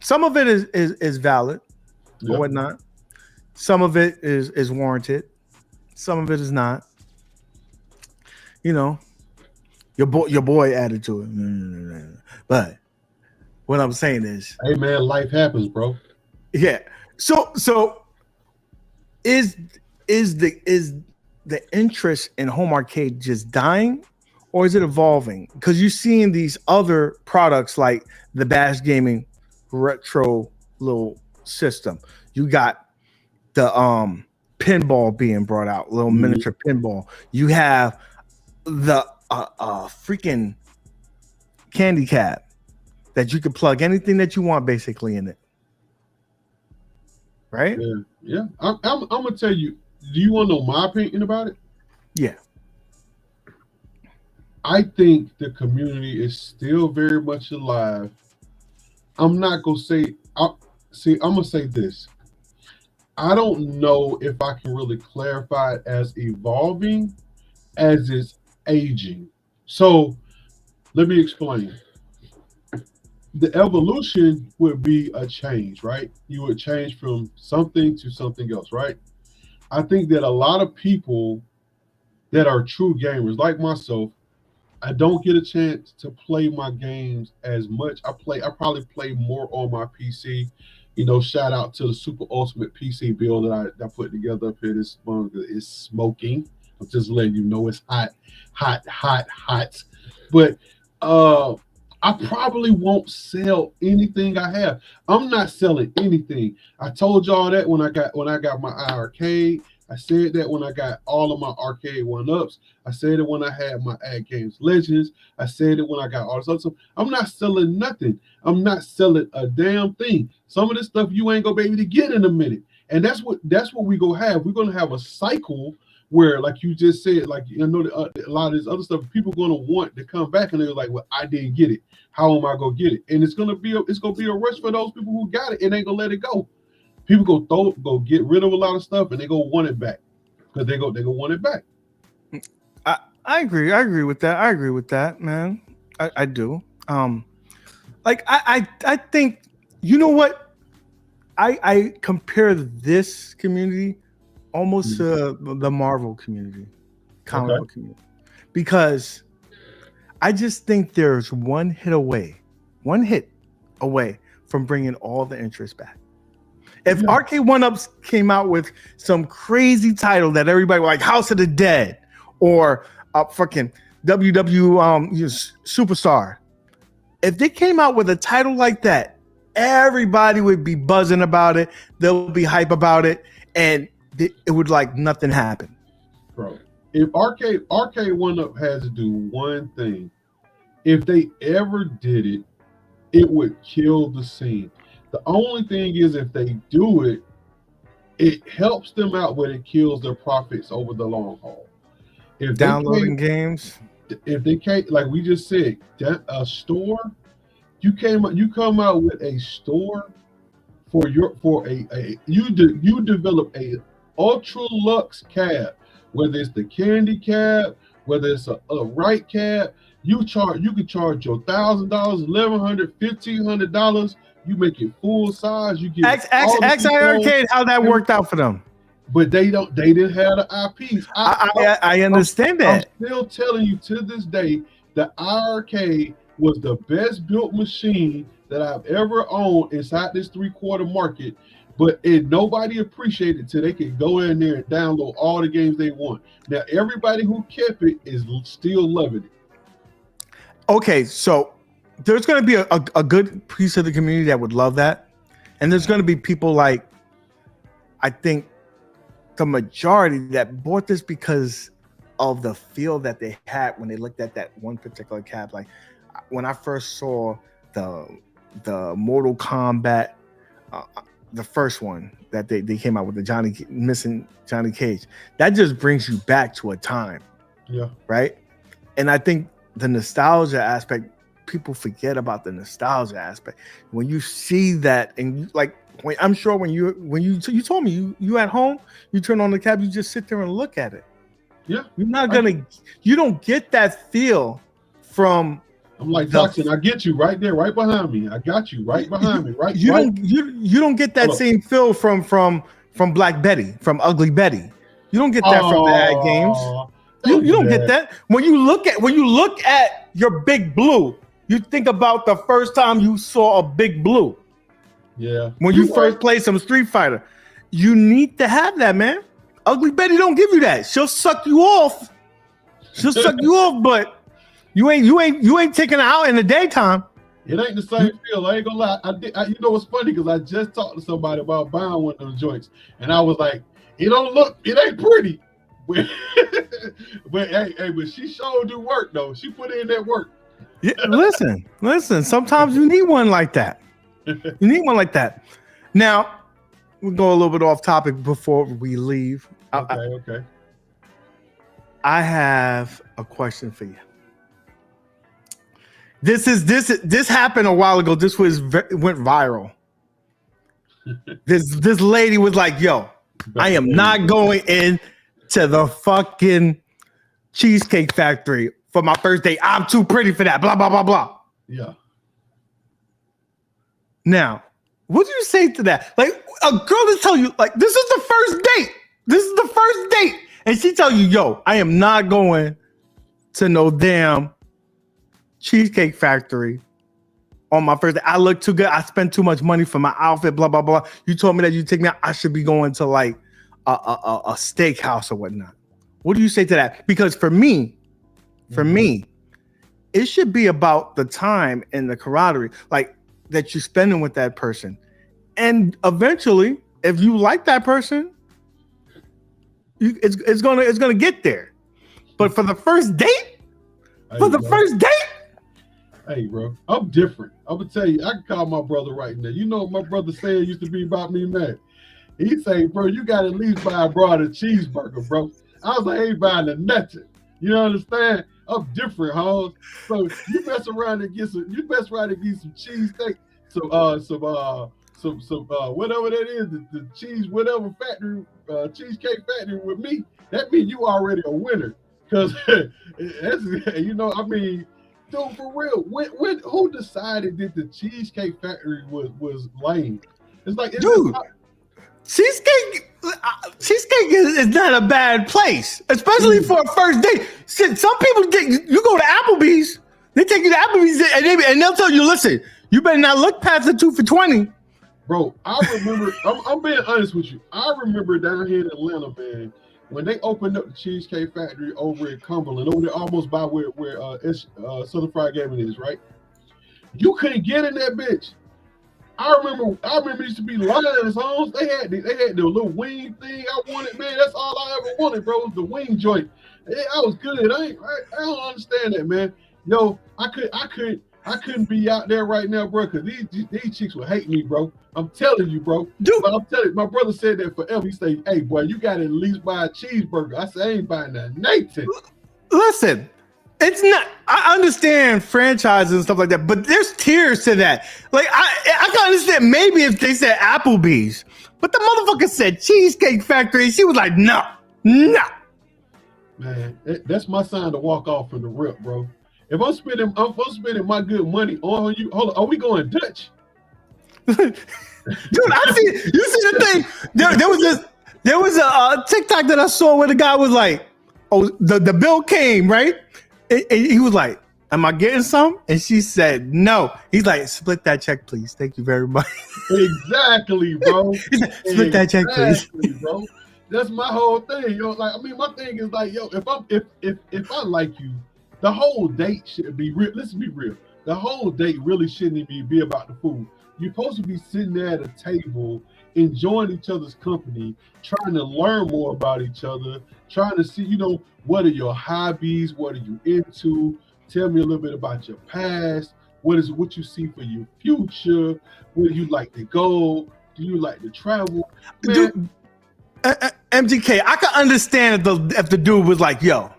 some of it is valid or whatnot. Some of it is warranted. Some of it is not. You know, your boy added to it. But what I'm saying is, hey man, life happens, bro. Yeah. So is the interest in home arcade just dying or is it evolving? Because you're seeing these other products like the Bash Gaming retro little system. You got the pinball being brought out, little miniature pinball. You have the freaking candy cap that you can plug anything that you want basically in it. Right? Yeah. I'm gonna tell you. Do you want to know my opinion about it? Yeah. I think the community is still very much alive. I'm not gonna say. I'm gonna say this. I don't know if I can really clarify it as evolving as it's aging. So let me explain. The evolution would be a change, right? You would change from something to something else, right? I think that a lot of people that are true gamers like myself, I don't get a chance to play my games as much. I probably play more on my PC. You know, shout out to the Super Ultimate PC build that I put together up here this month. It's smoking. I'm just letting you know it's hot, hot, hot, hot. But I probably won't sell anything I have. I'm not selling anything. I told y'all that when I got my iArcade. I said that when I got all of my arcade one-ups. I said it when I had my Ad Games Legends. I said it when I got all this other stuff. I'm not selling nothing. I'm not selling a damn thing. Some of this stuff you ain't gonna be able to get in a minute. And that's what we gonna have. We're gonna have a cycle where, like you just said, like you know, a lot of this other stuff, people gonna want to come back and they're like, well, I didn't get it. How am I gonna get it? And it's gonna be a rush for those people who got it and ain't gonna let it go. People go get rid of a lot of stuff and they go want it back because they go want it back. I agree. I agree with that, man. I do. Like I think, you know what? I compare this community almost to the Marvel community, comic book community, because I just think there's one hit away from bringing all the interest back. If Arcade 1-Ups came out with some crazy title that everybody like House of the Dead or fucking Superstar, if they came out with a title like that, everybody would be buzzing about it. They'll be hype about it, and it would like nothing happen. Bro, if Arcade 1-Up has to do one thing, if they ever did it, it would kill the scene. The only thing is, if they do it, it helps them out, but it kills their profits over the long haul. If downloading games, if they can't, like we just said, a store, you come out with a store for you develop a ultra luxe cab, whether it's the candy cab, whether it's a right cab, you can charge your $1,000, $1,100, $1,500. You make it full size. You get iArcade. How that worked out for them? But they didn't have the IPs. I understand that. I'm still telling you to this day, the iArcade was the best built machine that I've ever owned inside this 3/4 market. But nobody appreciated it till they could go in there and download all the games they want. Now everybody who kept it is still loving it. Okay, so there's going to be a good piece of the community that would love that. And there's going to be people like, I think the majority that bought this because of the feel that they had when they looked at that one particular cab. Like when I first saw the Mortal Kombat, the first one that they came out with, the missing Johnny Cage, that just brings you back to a time. Yeah. Right. And I think the nostalgia aspect, people forget about the nostalgia aspect. When you see that, and I'm sure when you told me you at home, you turn on the cab, you just sit there and look at it. Yeah. You don't get that feel from. I'm like, Jackson, I get you right there, right behind me. I got you right behind me, right. You don't get that same feel from Black Betty, from Ugly Betty. You don't get that from the Ad Games. You don't get that. When you look at your Big Blue, you think about the first time you saw a Big Blue. Yeah. When you first played some Street Fighter, you need to have that, man. Ugly Betty don't give you that. She'll suck you off. But you ain't taking her out in the daytime. It ain't the same feel. I ain't gonna lie. You know what's funny? Because I just talked to somebody about buying one of those joints, and I was like, it ain't pretty. but she sure do work though. She put in that work. Yeah, listen. Sometimes you need one like that. Now we'll go a little bit off topic before we leave. Okay. I have a question for you. This happened a while ago. This went viral. This lady was like, "Yo, I am not going in to the fucking Cheesecake Factory for my first date. I'm too pretty for that. Blah blah blah blah." Yeah. Now, what do you say to that? Like a girl to tell you, like, this is the first date, and she tell you, "Yo, I am not going to no damn Cheesecake Factory on my first day. I look too good. I spent too much money for my outfit, blah, blah, blah. You told me that you take me out. I should be going to like a steakhouse or whatnot. What do you say to that? Because for me, it should be about the time and the camaraderie like that you're spending with that person. And eventually, if you like that person, it's gonna get there. But for the first date, hey, bro, I'm different. I'm gonna tell you, I can call my brother right now. You know what my brother said used to be about me, man. He say, bro, you got to at least buy a cheeseburger, bro. I was like, I ain't buying a nothing. You understand? I'm different, Holmes. So you mess around and get some cheesesteak, some whatever that is, the cheese, whatever factory, cheesecake factory with me. That means you already a winner. Cause that's, you know, I mean, dude, for real, when who decided that the Cheesecake Factory was lame? It's like, dude, cheesecake is not a bad place, especially for a first date. Some people you go to Applebee's, they take you to Applebee's and they'll tell you, listen, you better not look past the 2 for $20. Bro, I remember. I'm being honest with you. I remember down here in Atlanta, man, when they opened up the Cheesecake Factory over in Cumberland, over there almost by where Southern Fried Gaming is, right? You couldn't get in that bitch. I remember it used to be lines, homes. They had the little wing thing I wanted, man. That's all I ever wanted, bro, was the wing joint. I was good. I don't understand that, man. Yo, I couldn't be out there right now, bro, because these chicks would hate me, bro. I'm telling you, bro. Dude, but I'm telling you, my brother said that forever. He said, hey, boy, you got to at least buy a cheeseburger. I said, I ain't buying that Nathan. Listen, it's not, I understand franchises and stuff like that, but there's tiers to that. Like, I can understand maybe if they said Applebee's, but the motherfucker said Cheesecake Factory, and she was like, no. Man, that's my sign to walk off from the rip, bro. If I'm spending my good money on you, hold on, are we going Dutch? Dude, you see the thing? There was a TikTok that I saw where the guy was like, oh, the bill came, right? And he was like, am I getting some? And she said, no. He's like, split that check, please. Thank you very much. Exactly, bro. Split that check, please. Bro. That's my whole thing. You know, like, I mean, my thing is like, yo, if I like you, the whole date should be real. Let's be real. The whole date really shouldn't be about the food. You're supposed to be sitting there at a table, enjoying each other's company, trying to learn more about each other, trying to see, you know, what are your hobbies? What are you into? Tell me a little bit about your past. What you see for your future? Where you like to go? Do you like to travel? Man, dude, MGK, I can understand if the dude was like, yo,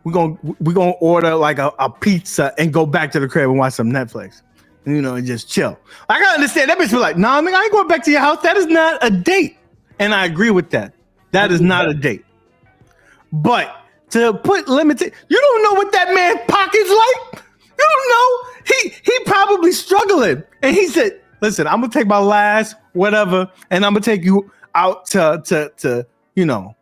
we're gonna order like a pizza and go back to the crib and watch some Netflix. You know, and just chill. I can understand that bitch be like, nah, nigga, I ain't going back to your house. That is not a date. And I agree with that. That is not a date. But to put limited, you don't know what that man's pocket's like. You don't know. He probably struggling. And he said, listen, I'm gonna take my last whatever, and I'm gonna take you out to you know,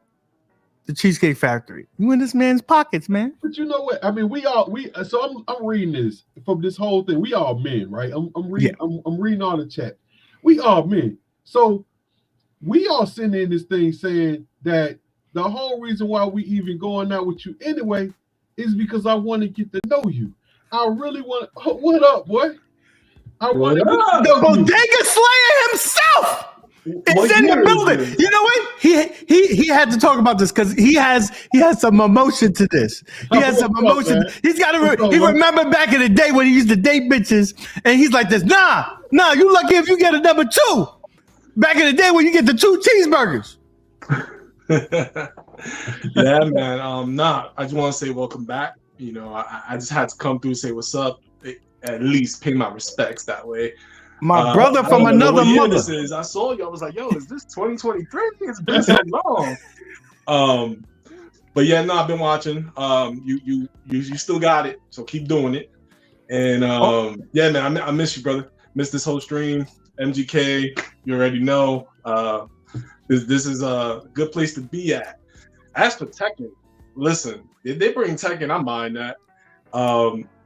the Cheesecake Factory. You in this man's pockets, man. But you know what? I mean, so I'm reading this from this whole thing. We all men, right? I'm reading. Yeah. I'm reading all the chat. We all men. So we all sitting in this thing saying that the whole reason why we even going out with you anyway is because I want to get to know you. I really want. What up, boy? I want to get the Bodega Slayer himself. It's in the building. You know what? He had to talk about this because he has some emotion to this. He has some emotion. He's got to. He remembered back in the day when he used to date bitches, and he's like this. Nah. You lucky if you get a number 2. Back in the day when you get the 2 cheeseburgers. Yeah, man. I just want to say welcome back. You know, I just had to come through and say what's up. At least pay my respects that way. My brother from another mother. I saw you. I was like, yo, is this 2023? It's been so long. But yeah, no, I've been watching. You still got it, so keep doing it. And yeah, man, I miss you, brother. Miss this whole stream. MGK, you already know. This is a good place to be at. As for Tekken, listen, if they bring Tekken, I mind that.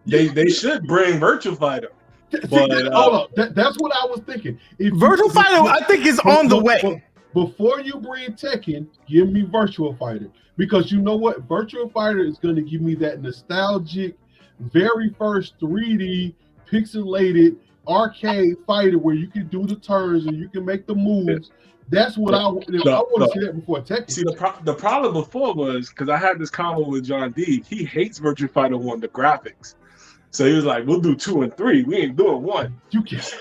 They should bring Virtua Fighter. But, hold up, that's what I was thinking. Virtual Fighter, I think, is on the way. Before you bring Tekken, give me Virtua Fighter, because you know what, Virtua Fighter is going to give me that nostalgic, very first 3D pixelated arcade fighter where you can do the turns and you can make the moves. That's what I want to see that before Tekken. See, the problem before was because I had this convo with John D. He hates Virtua Fighter 1, the graphics. So he was like, we'll do 2 and 3. We ain't doing 1. You can't.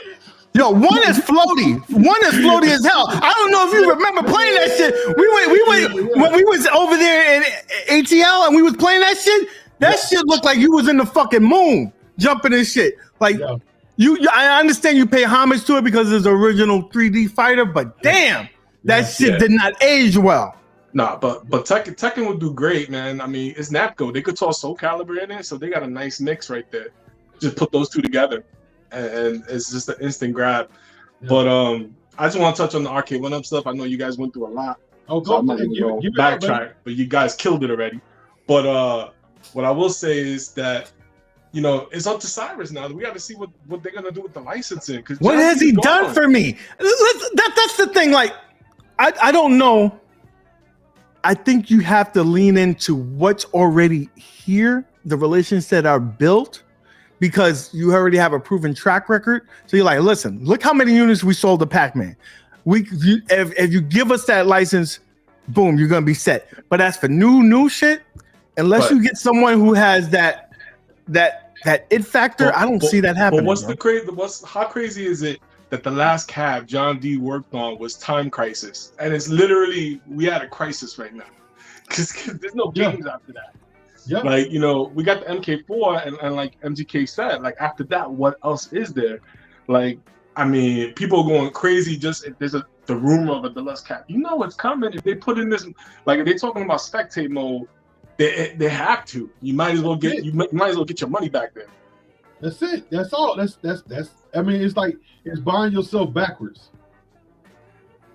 Yo, 1 is floaty. 1 is floaty as hell. I don't know if you remember playing that shit. We went when we was over there in ATL and we was playing that shit. That shit looked like you was in the fucking moon jumping and shit. Like I understand you pay homage to it because it's the original 3D fighter, but damn, that shit did not age well. Nah, but Tekken would do great, man. I mean, it's Napco. They could toss Soul Calibur in it, so they got a nice mix right there. Just put those two together, and it's just an instant grab. Yeah. But I just want to touch on the Arcade 1-Up stuff. I know you guys went through a lot. Oh, so I'm not going to backtrack, but you guys killed it already. But what I will say is that, you know, it's up to Cyrus now. We got to see what they're going to do with the licensing. What has he done for me? That's the thing. Like, I don't know. I think you have to lean into what's already here, the relations that are built, because you already have a proven track record. So you're like, listen, look how many units we sold to Pac-Man. If you give us that license, boom, you're gonna be set. But as for new shit, unless you get someone who has that it factor, I don't see that happening. But how crazy is it that the last cab John D worked on was Time Crisis, and it's literally we had a crisis right now because there's no games after that. Yeah, like, you know, we got the MK4 and like MGK said, like after that, what else is there? Like, I mean, people are going crazy just if there's the rumor of a deluxe cap. You know it's coming if they put in this. Like if they're talking about spectate mode, they have to. You might as well get your money back there. That's it. That's all. That's. I mean, it's like it's buying yourself backwards.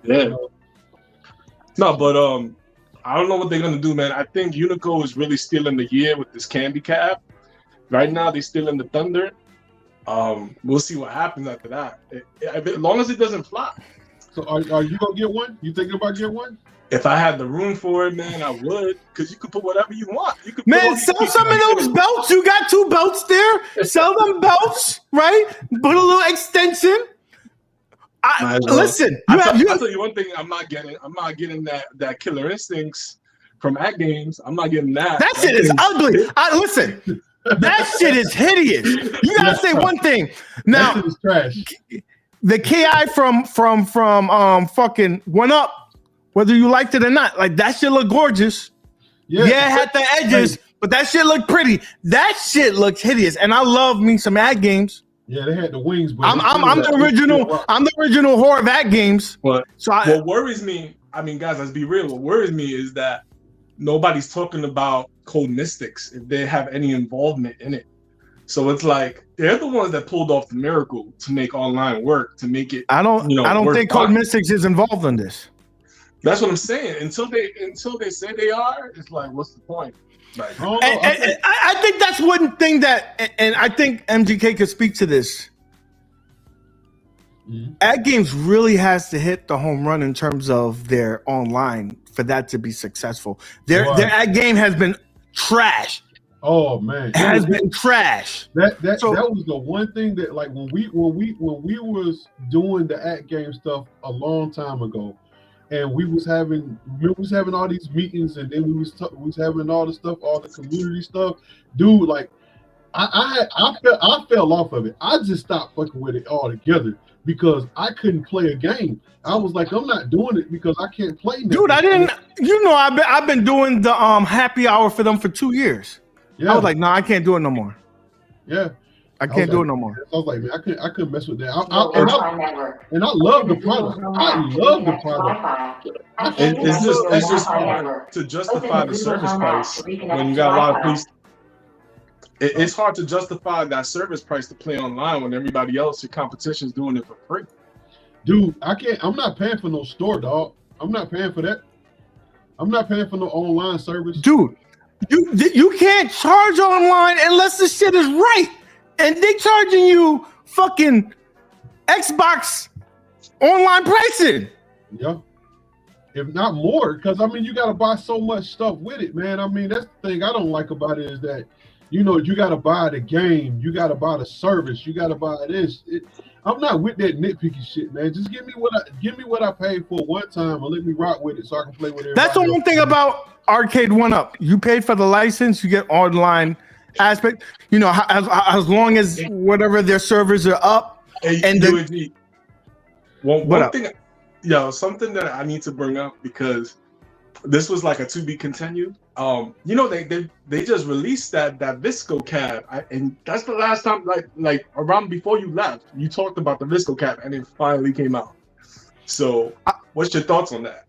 Yeah. You know? No, but I don't know what they're gonna do, man. I think Unico is really stealing the year with this candy cab. Right now, they're stealing the thunder. We'll see what happens after that. As long as it doesn't flop. So, are you gonna get one? You thinking about getting one? If I had the room for it, man, I would, because you could put whatever you want. You could sell some of those belts. You got 2 belts there. Sell them belts, right? Put a little extension. Listen, I'll tell you one thing. I'm not getting that Killer Instincts from At Games. I'm not getting that. That shit is ugly. Listen, that shit is hideous. You gotta say one thing. Now, that shit is trash. The KI from fucking 1-Up. Whether you liked it or not, like that shit looked gorgeous. Yeah, it had the edges, but that shit looked pretty. That shit looks hideous, and I love me some Ad Games. Yeah, they had the wings. But I'm the original. I'm the original whore of Ad Games. But what worries me, I mean, guys, let's be real. What worries me is that nobody's talking about Cold Mystics if they have any involvement in it. So it's like they're the ones that pulled off the miracle to make online work, to make it. I don't think Cold Mystics is involved in this. That's what I'm saying. Until they say they are, it's like, what's the point? Like, I think that's one thing that, and I think MGK could speak to this. Mm-hmm. Ad Games really has to hit the home run in terms of their online for that to be successful. Their Ad Game has been trash. Oh man, it has been trash. That was the one thing that, like, when we was doing the Ad Game stuff a long time ago. And we was having all these meetings, and then we was having all the stuff, all the community stuff. Dude, like, I fell off of it. I just stopped fucking with it altogether because I couldn't play a game. I was like, I'm not doing it because I can't play now. Dude, I didn't. You know, I've been doing the happy hour for them for 2 years. Yeah. I was like, no, I can't do it no more. Yeah. I can't do it no more. I was like, man, I couldn't mess with that. And I love the product. I love the product. It's just hard to justify the service price when you got a lot of police. It's hard to justify that service price to play online when everybody else, your competition's doing it for free. Dude, I'm not paying for no store, dog. I'm not paying for that. I'm not paying for no online service. Dude, You can't charge online unless the shit is right, and they charging you fucking Xbox online pricing. Yeah. If not more, because I mean, you got to buy so much stuff with it, man. I mean, that's the thing I don't like about it is that, you know, you got to buy the game, you got to buy the service, you got to buy this. I'm not with that nitpicky shit, man. Just give me what I paid for one time and let me rock with it so I can play with it. That's the one thing about Arcade 1-Up. You paid for the license, you get online aspect. You know, as long as whatever their servers are up. And one thing. Yo, something that I need to bring up because this was like a to be continued. You know, they just released that Visco cab, and that's the last time, like around before you left, you talked about the Visco cab, and it finally came out. So, what's your thoughts on that?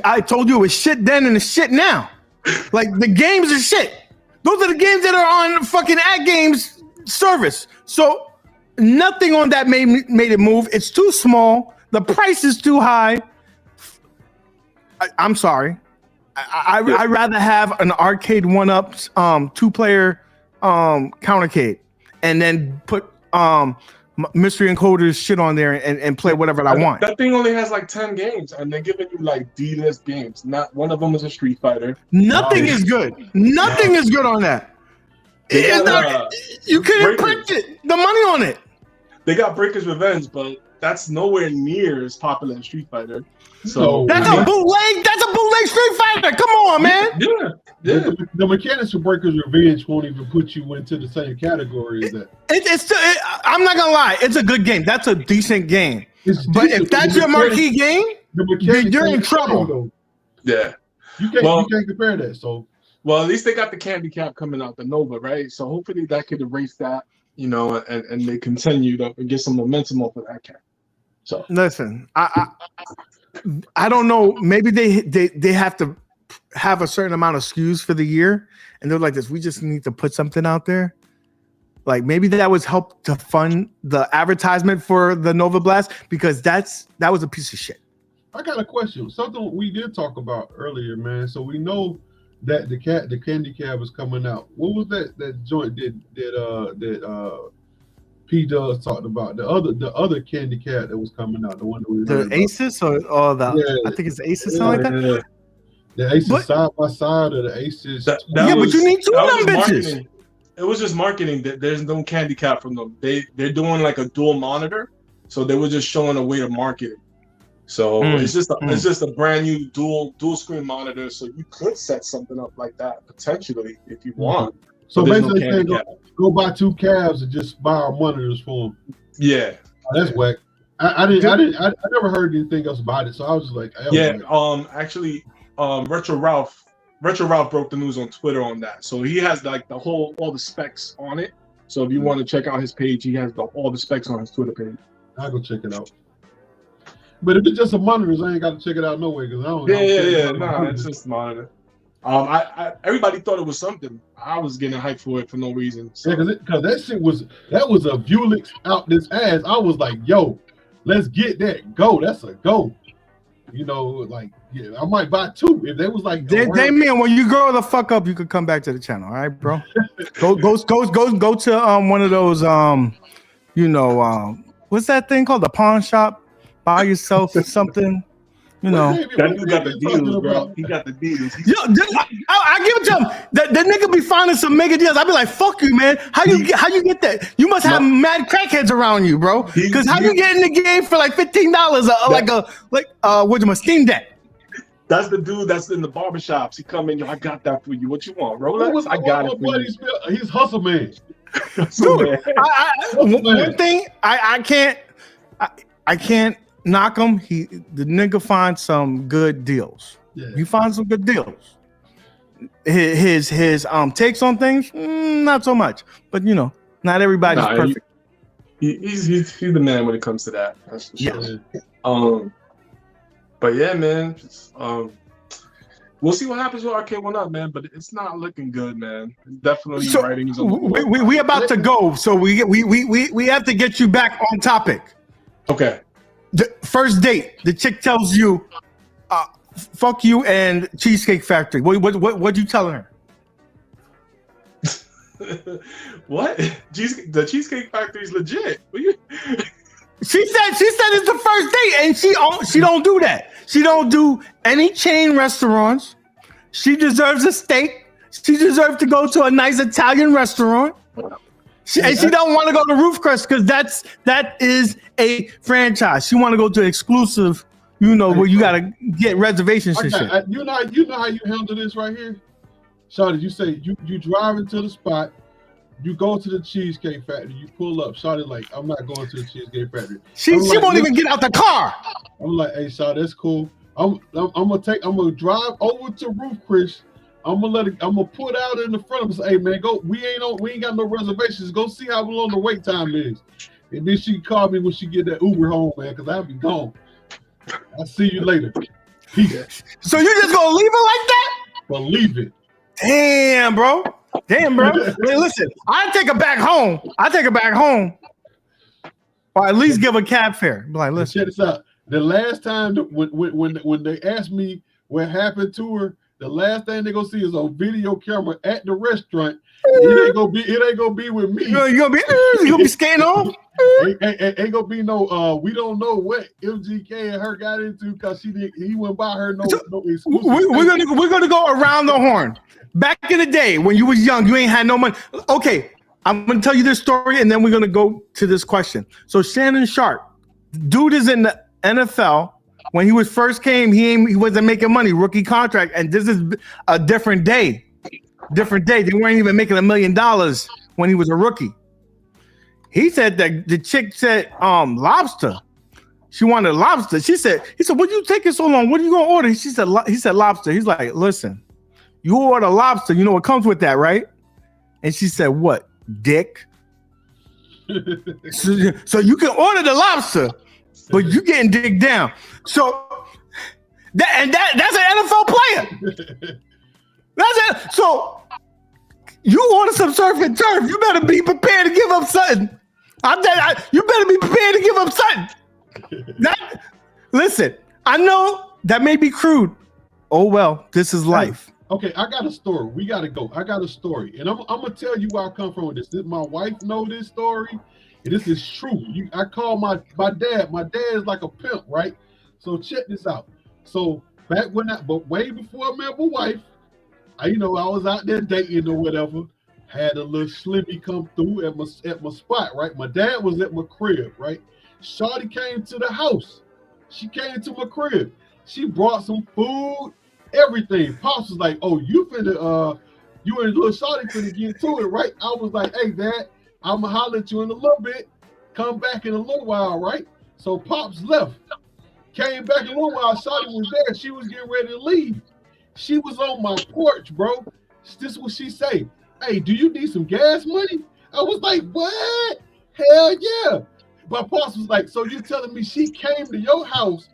I told you it was shit then and it's shit now. Like the games are shit. Those are the games that are on fucking At Games service. So nothing on that made it move. It's too small. The price is too high. I'm sorry. I'd rather have an Arcade 1-Up 2-player countercade and then put Mystery Encoder's shit on there and play whatever I want. That thing only has like 10 games and they're giving you like D-list games. Not one of them is a Street Fighter. Nothing is good. Nothing is good on that. You couldn't print the money on it. They got Breaker's Revenge, but that's nowhere near as popular as Street Fighter. So that's a bootleg. That's a bootleg Street Fighter. Come on, man. Yeah. The mechanics of Breaker's Revenge won't even put you into the same category as that. I'm not gonna lie. It's a good game. That's a decent game. But if that's your marquee game, you're in trouble. Yeah. You can't compare that. So. Well, at least they got the Candy Cap coming out, the Nova, right? So hopefully that could erase that, you know, and they continue to get some momentum off of that cap. So listen, I don't know. Maybe they have to have a certain amount of SKUs for the year, and they're like this. We just need to put something out there. Like maybe that was help to fund the advertisement for the Nova Blast because that was a piece of shit. I got a question. Something we did talk about earlier, man. So we know that the Candy Cab is coming out. What was that joint that P Dubs talked about? The other Candy Cat that was coming out, the one that we the Aces or I think it's Aces, something like that. The Aces side by side or the Aces. But you need two of them bitches. It was just marketing. There's no Candy Cap from them. They're doing like a dual monitor, so they were just showing a way to market it. So it's just a brand new dual screen monitor. So you could set something up like that potentially if you want. So basically, go buy two cabs and just buy our monitors for them. Yeah, that's whack. I never heard anything else about it, so I was just like, actually, Retro Ralph broke the news on Twitter on that. So he has like all the specs on it. So if you want to check out his page, he has all the specs on his Twitter page. I'll go check it out. But if it's just a monitor, I ain't got to check it out no way because I don't. Nah, it's just a monitor. Everybody thought it was something. I was getting hyped for it for no reason. So. Yeah, because that shit was a Vulix out this ass. I was like, yo, let's get that. Go, that's a go. You know, like I might buy two if they was like. Damien, when you grow the fuck up, you could come back to the channel. All right, bro. go to one of those what's that thing called, the pawn shop? Buy yourself something. You know, that dude got the deals, bro. He got the deals. Yo, I give it to him. That nigga be finding some mega deals. I be like, fuck you, man. How you get that? You must have mad crackheads around you, bro. Because how you get in the game for like $15? What's my Steam Deck? That's the dude that's in the barbershops. He come in, yo, I got that for you. What you want, Rolex? I got it for you. He's hustle man. Dude, one thing I can't knock him. The nigga finds some good deals. Yeah. You find some good deals. His takes on things, not so much. But you know, not everybody's perfect. He's the man when it comes to that. That's for sure. Yeah. But yeah, man. We'll see what happens with Arcade 1-Up, man. But it's not looking good, man. It's definitely writings on the board. We about to go, so we have to get you back on topic. Okay. The first date, the chick tells you, "Fuck you" and Cheesecake Factory. What you telling her? What? The Cheesecake Factory's legit. She said it's the first date, and she don't do that. She don't do any chain restaurants. She deserves a steak. She deserves to go to a nice Italian restaurant. She don't want to go to Roof Crest because that is a franchise. She want to go to exclusive, where you gotta get reservations and shit. You know how you handle this right here, Shawty. You say you drive into the spot. You go to the Cheesecake Factory. You pull up. Shawty like, I'm not going to the Cheesecake Factory. She won't even get out the car. I'm like, hey, Shawty, that's cool. I'm gonna drive over to Roof Chris. I'm gonna put out in the front of us. Hey man, go. We ain't got no reservations. Go see how long the wait time is. And then she can call me when she get that Uber home, man, because I'll be gone. I'll see you later. Peace. So you just gonna leave it like that? Believe it. Damn, bro. Hey, listen, I take her back home. Or at least give a cab fare. Be like, listen. Check this out. The last time when they asked me what happened to her, the last thing they're gonna see is on video camera at the restaurant. It ain't gonna be with me. You gonna be scanning off? Ain't gonna be no. We don't know what MGK and her got into because he went by her no exclusive. We're gonna go around the horn. Back in the day when you was young, you ain't had no money. Okay, I'm gonna tell you this story and then we're gonna go to this question. So Shannon Sharp, dude is in the NFL. When he first came, he wasn't making money, rookie contract, and this is a different day. They weren't even making $1 million when he was a rookie. He said that the chick said lobster. She wanted lobster. He said, "What you taking so long? What are you gonna order?" He said lobster. He's like, "Listen, you order lobster. You know what comes with that, right?" And she said, "What? Dick." so you can order the lobster, but you getting digged down. So that's an NFL player. That's it. So you order some surf and turf. You better be prepared to give up something. You better be prepared to give up something. Listen, I know that may be crude. Oh well, this is life. Okay, I got a story. We gotta go. I got a story, and I'm gonna tell you where I come from with this. My wife know this story, and this is true. I call my dad. My dad is like a pimp, right? So check this out. So back but way before I met my wife, I was out there dating or whatever. Had a little slimmy come through at my spot, right? My dad was at my crib, right? Shawty came to the house. She came to my crib. She brought some food, everything. Pops was like, "Oh, you and little Shawty finna get to it, right?" I was like, "Hey, Dad, I'ma holler at you in a little bit. Come back in a little while, right?" So Pops left. Came back in a little while. Shawty was there. She was getting ready to leave. She was on my porch, bro. This is what she say. "Hey, do you need some gas money?" I was like, "What? Hell yeah." But Pops was like, "So you telling me she came to your house,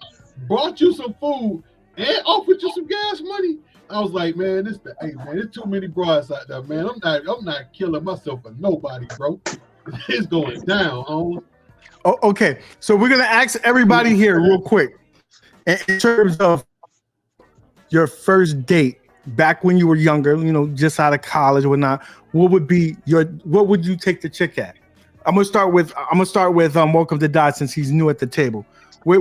brought you some food, and offered you some gas money?" I was like, "Man, there's too many broads out there, man. I'm not killing myself for nobody, bro. It's going down, homie." Oh, okay, so we're gonna ask everybody here real quick in terms of your first date back when you were younger, just out of college or whatnot. What would you take the chick at? I'm gonna start with Welcome to Dot since he's new at the table. Where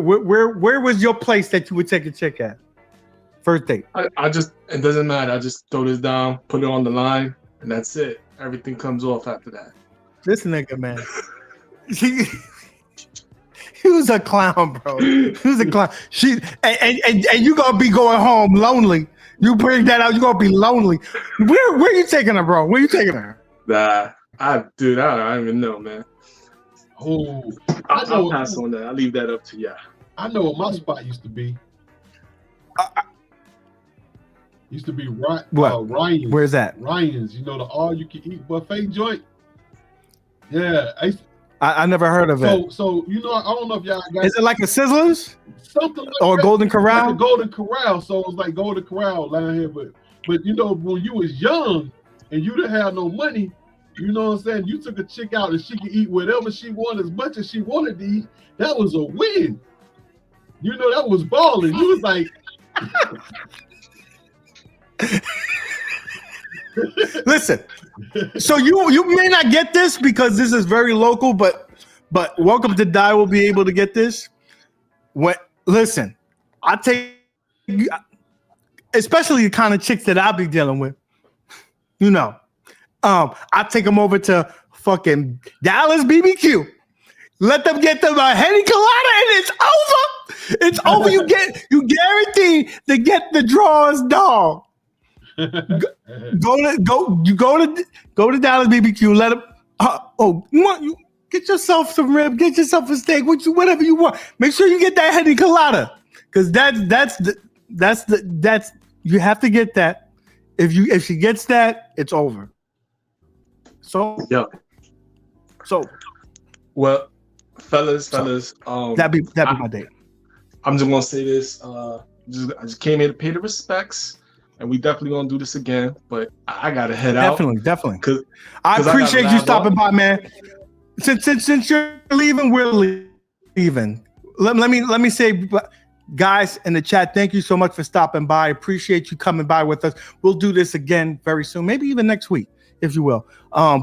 was your place that you would take a chick at? First date. It doesn't matter. I just throw this down, put it on the line, and that's it. Everything comes off after that. This nigga, man. He was a clown, bro. He was a clown. And you gonna be going home lonely. You bring that out, you gonna be lonely. Where you taking her, bro? Where you taking her? Nah, I don't even know, man. Oh, I'll pass on that. I'll leave that up to you. I know what my spot used to be. Used to be Ryan's. Where's that? Ryan's, the all-you-can-eat buffet joint. Yeah, I never heard of it. So I don't know if y'all got. Is it like a Sizzlers? Something like or that. Golden Corral? Like a Golden Corral. So it was like Golden Corral down here, but when you was young and you didn't have no money, you know what I'm saying? You took a chick out and she could eat whatever she wanted as much as she wanted to eat. That was a win. That was balling. You was like. Listen. So you may not get this because this is very local, but Welcome to Die will be able to get this. Listen, I take, especially the kind of chicks that I'll be dealing with. You know, I take them over to fucking Dallas BBQ. Let them get them a Henny Colada, and it's over. It's over. You guarantee to get the drawers, dog. Go to Dallas BBQ. Let them. You get yourself some rib. Get yourself a steak. Whatever you want. Make sure you get that Henny Colada, because that's you have to get that. If she gets that, it's over. So yeah. So well, fellas. That'd be my day. I'm just gonna say this. I just came here to pay the respects, and we definitely gonna do this again. But I gotta head out. Definitely. Cause I appreciate you stopping by, man. Since you're leaving, we're leaving. Let me say, guys in the chat, thank you so much for stopping by. Appreciate you coming by with us. We'll do this again very soon, maybe even next week, if you will.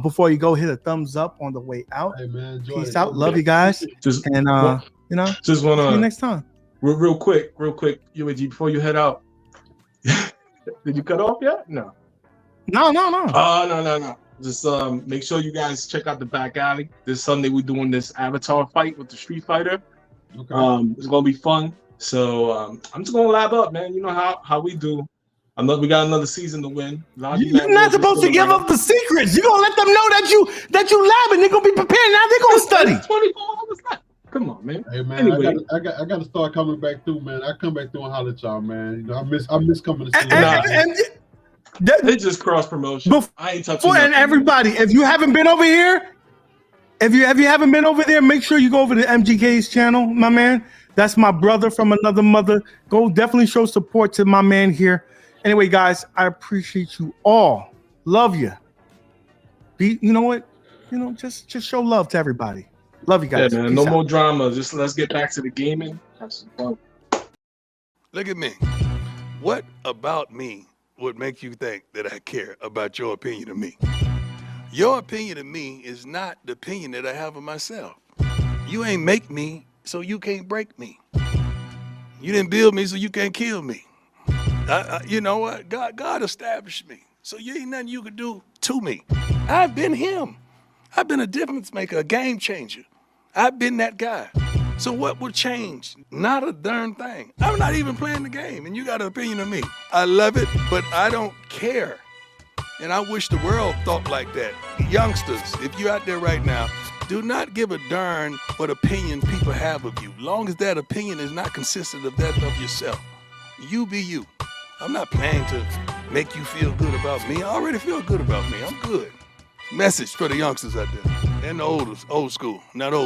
Before you go, hit a thumbs up on the way out. Hey man, peace out. Love you guys. Just wanna see you next time. Real quick, UAG, before you head out. Did you cut off yet? No. No. No. Just make sure you guys check out the back alley. This Sunday we're doing this Avatar fight with the Street Fighter. Okay. It's gonna be fun. So I'm just gonna lab up, man. You know how we do. We got another season to win. You're not supposed to give up the secrets. You're gonna let them know that you labbing. They're gonna be prepared. Now they're gonna study. 24 hours left. Come on, man. Hey man, anyway. I got to start coming back through, man. I come back through and holler at y'all, man. You know, I miss coming to see It's just cross promotion. I ain't touching and everybody, if you haven't been over here, if you haven't been over there, make sure you go over to MGK's channel, my man. That's my brother from another mother. Go definitely show support to my man here. Anyway, guys, I appreciate you all. Love you. You know what? Just show love to everybody. Love you guys. Yeah, man. No more drama. Just let's get back to the gaming. Have some fun. Look at me. What about me would make you think that I care about your opinion of me? Your opinion of me is not the opinion that I have of myself. You ain't make me, so you can't break me. You didn't build me, so you can't kill me. You know what? God established me, so you ain't nothing you could do to me. I've been him. I've been a difference maker, a game changer. I've been that guy. So what will change? Not a darn thing. I'm not even playing the game, and you got an opinion of me. I love it, but I don't care. And I wish the world thought like that. Youngsters, if you're out there right now, do not give a darn what opinion people have of you, long as that opinion is not consistent of that of yourself. You be you. I'm not playing to make you feel good about me. I already feel good about me. I'm good. Message for the youngsters out there and the old school, not old.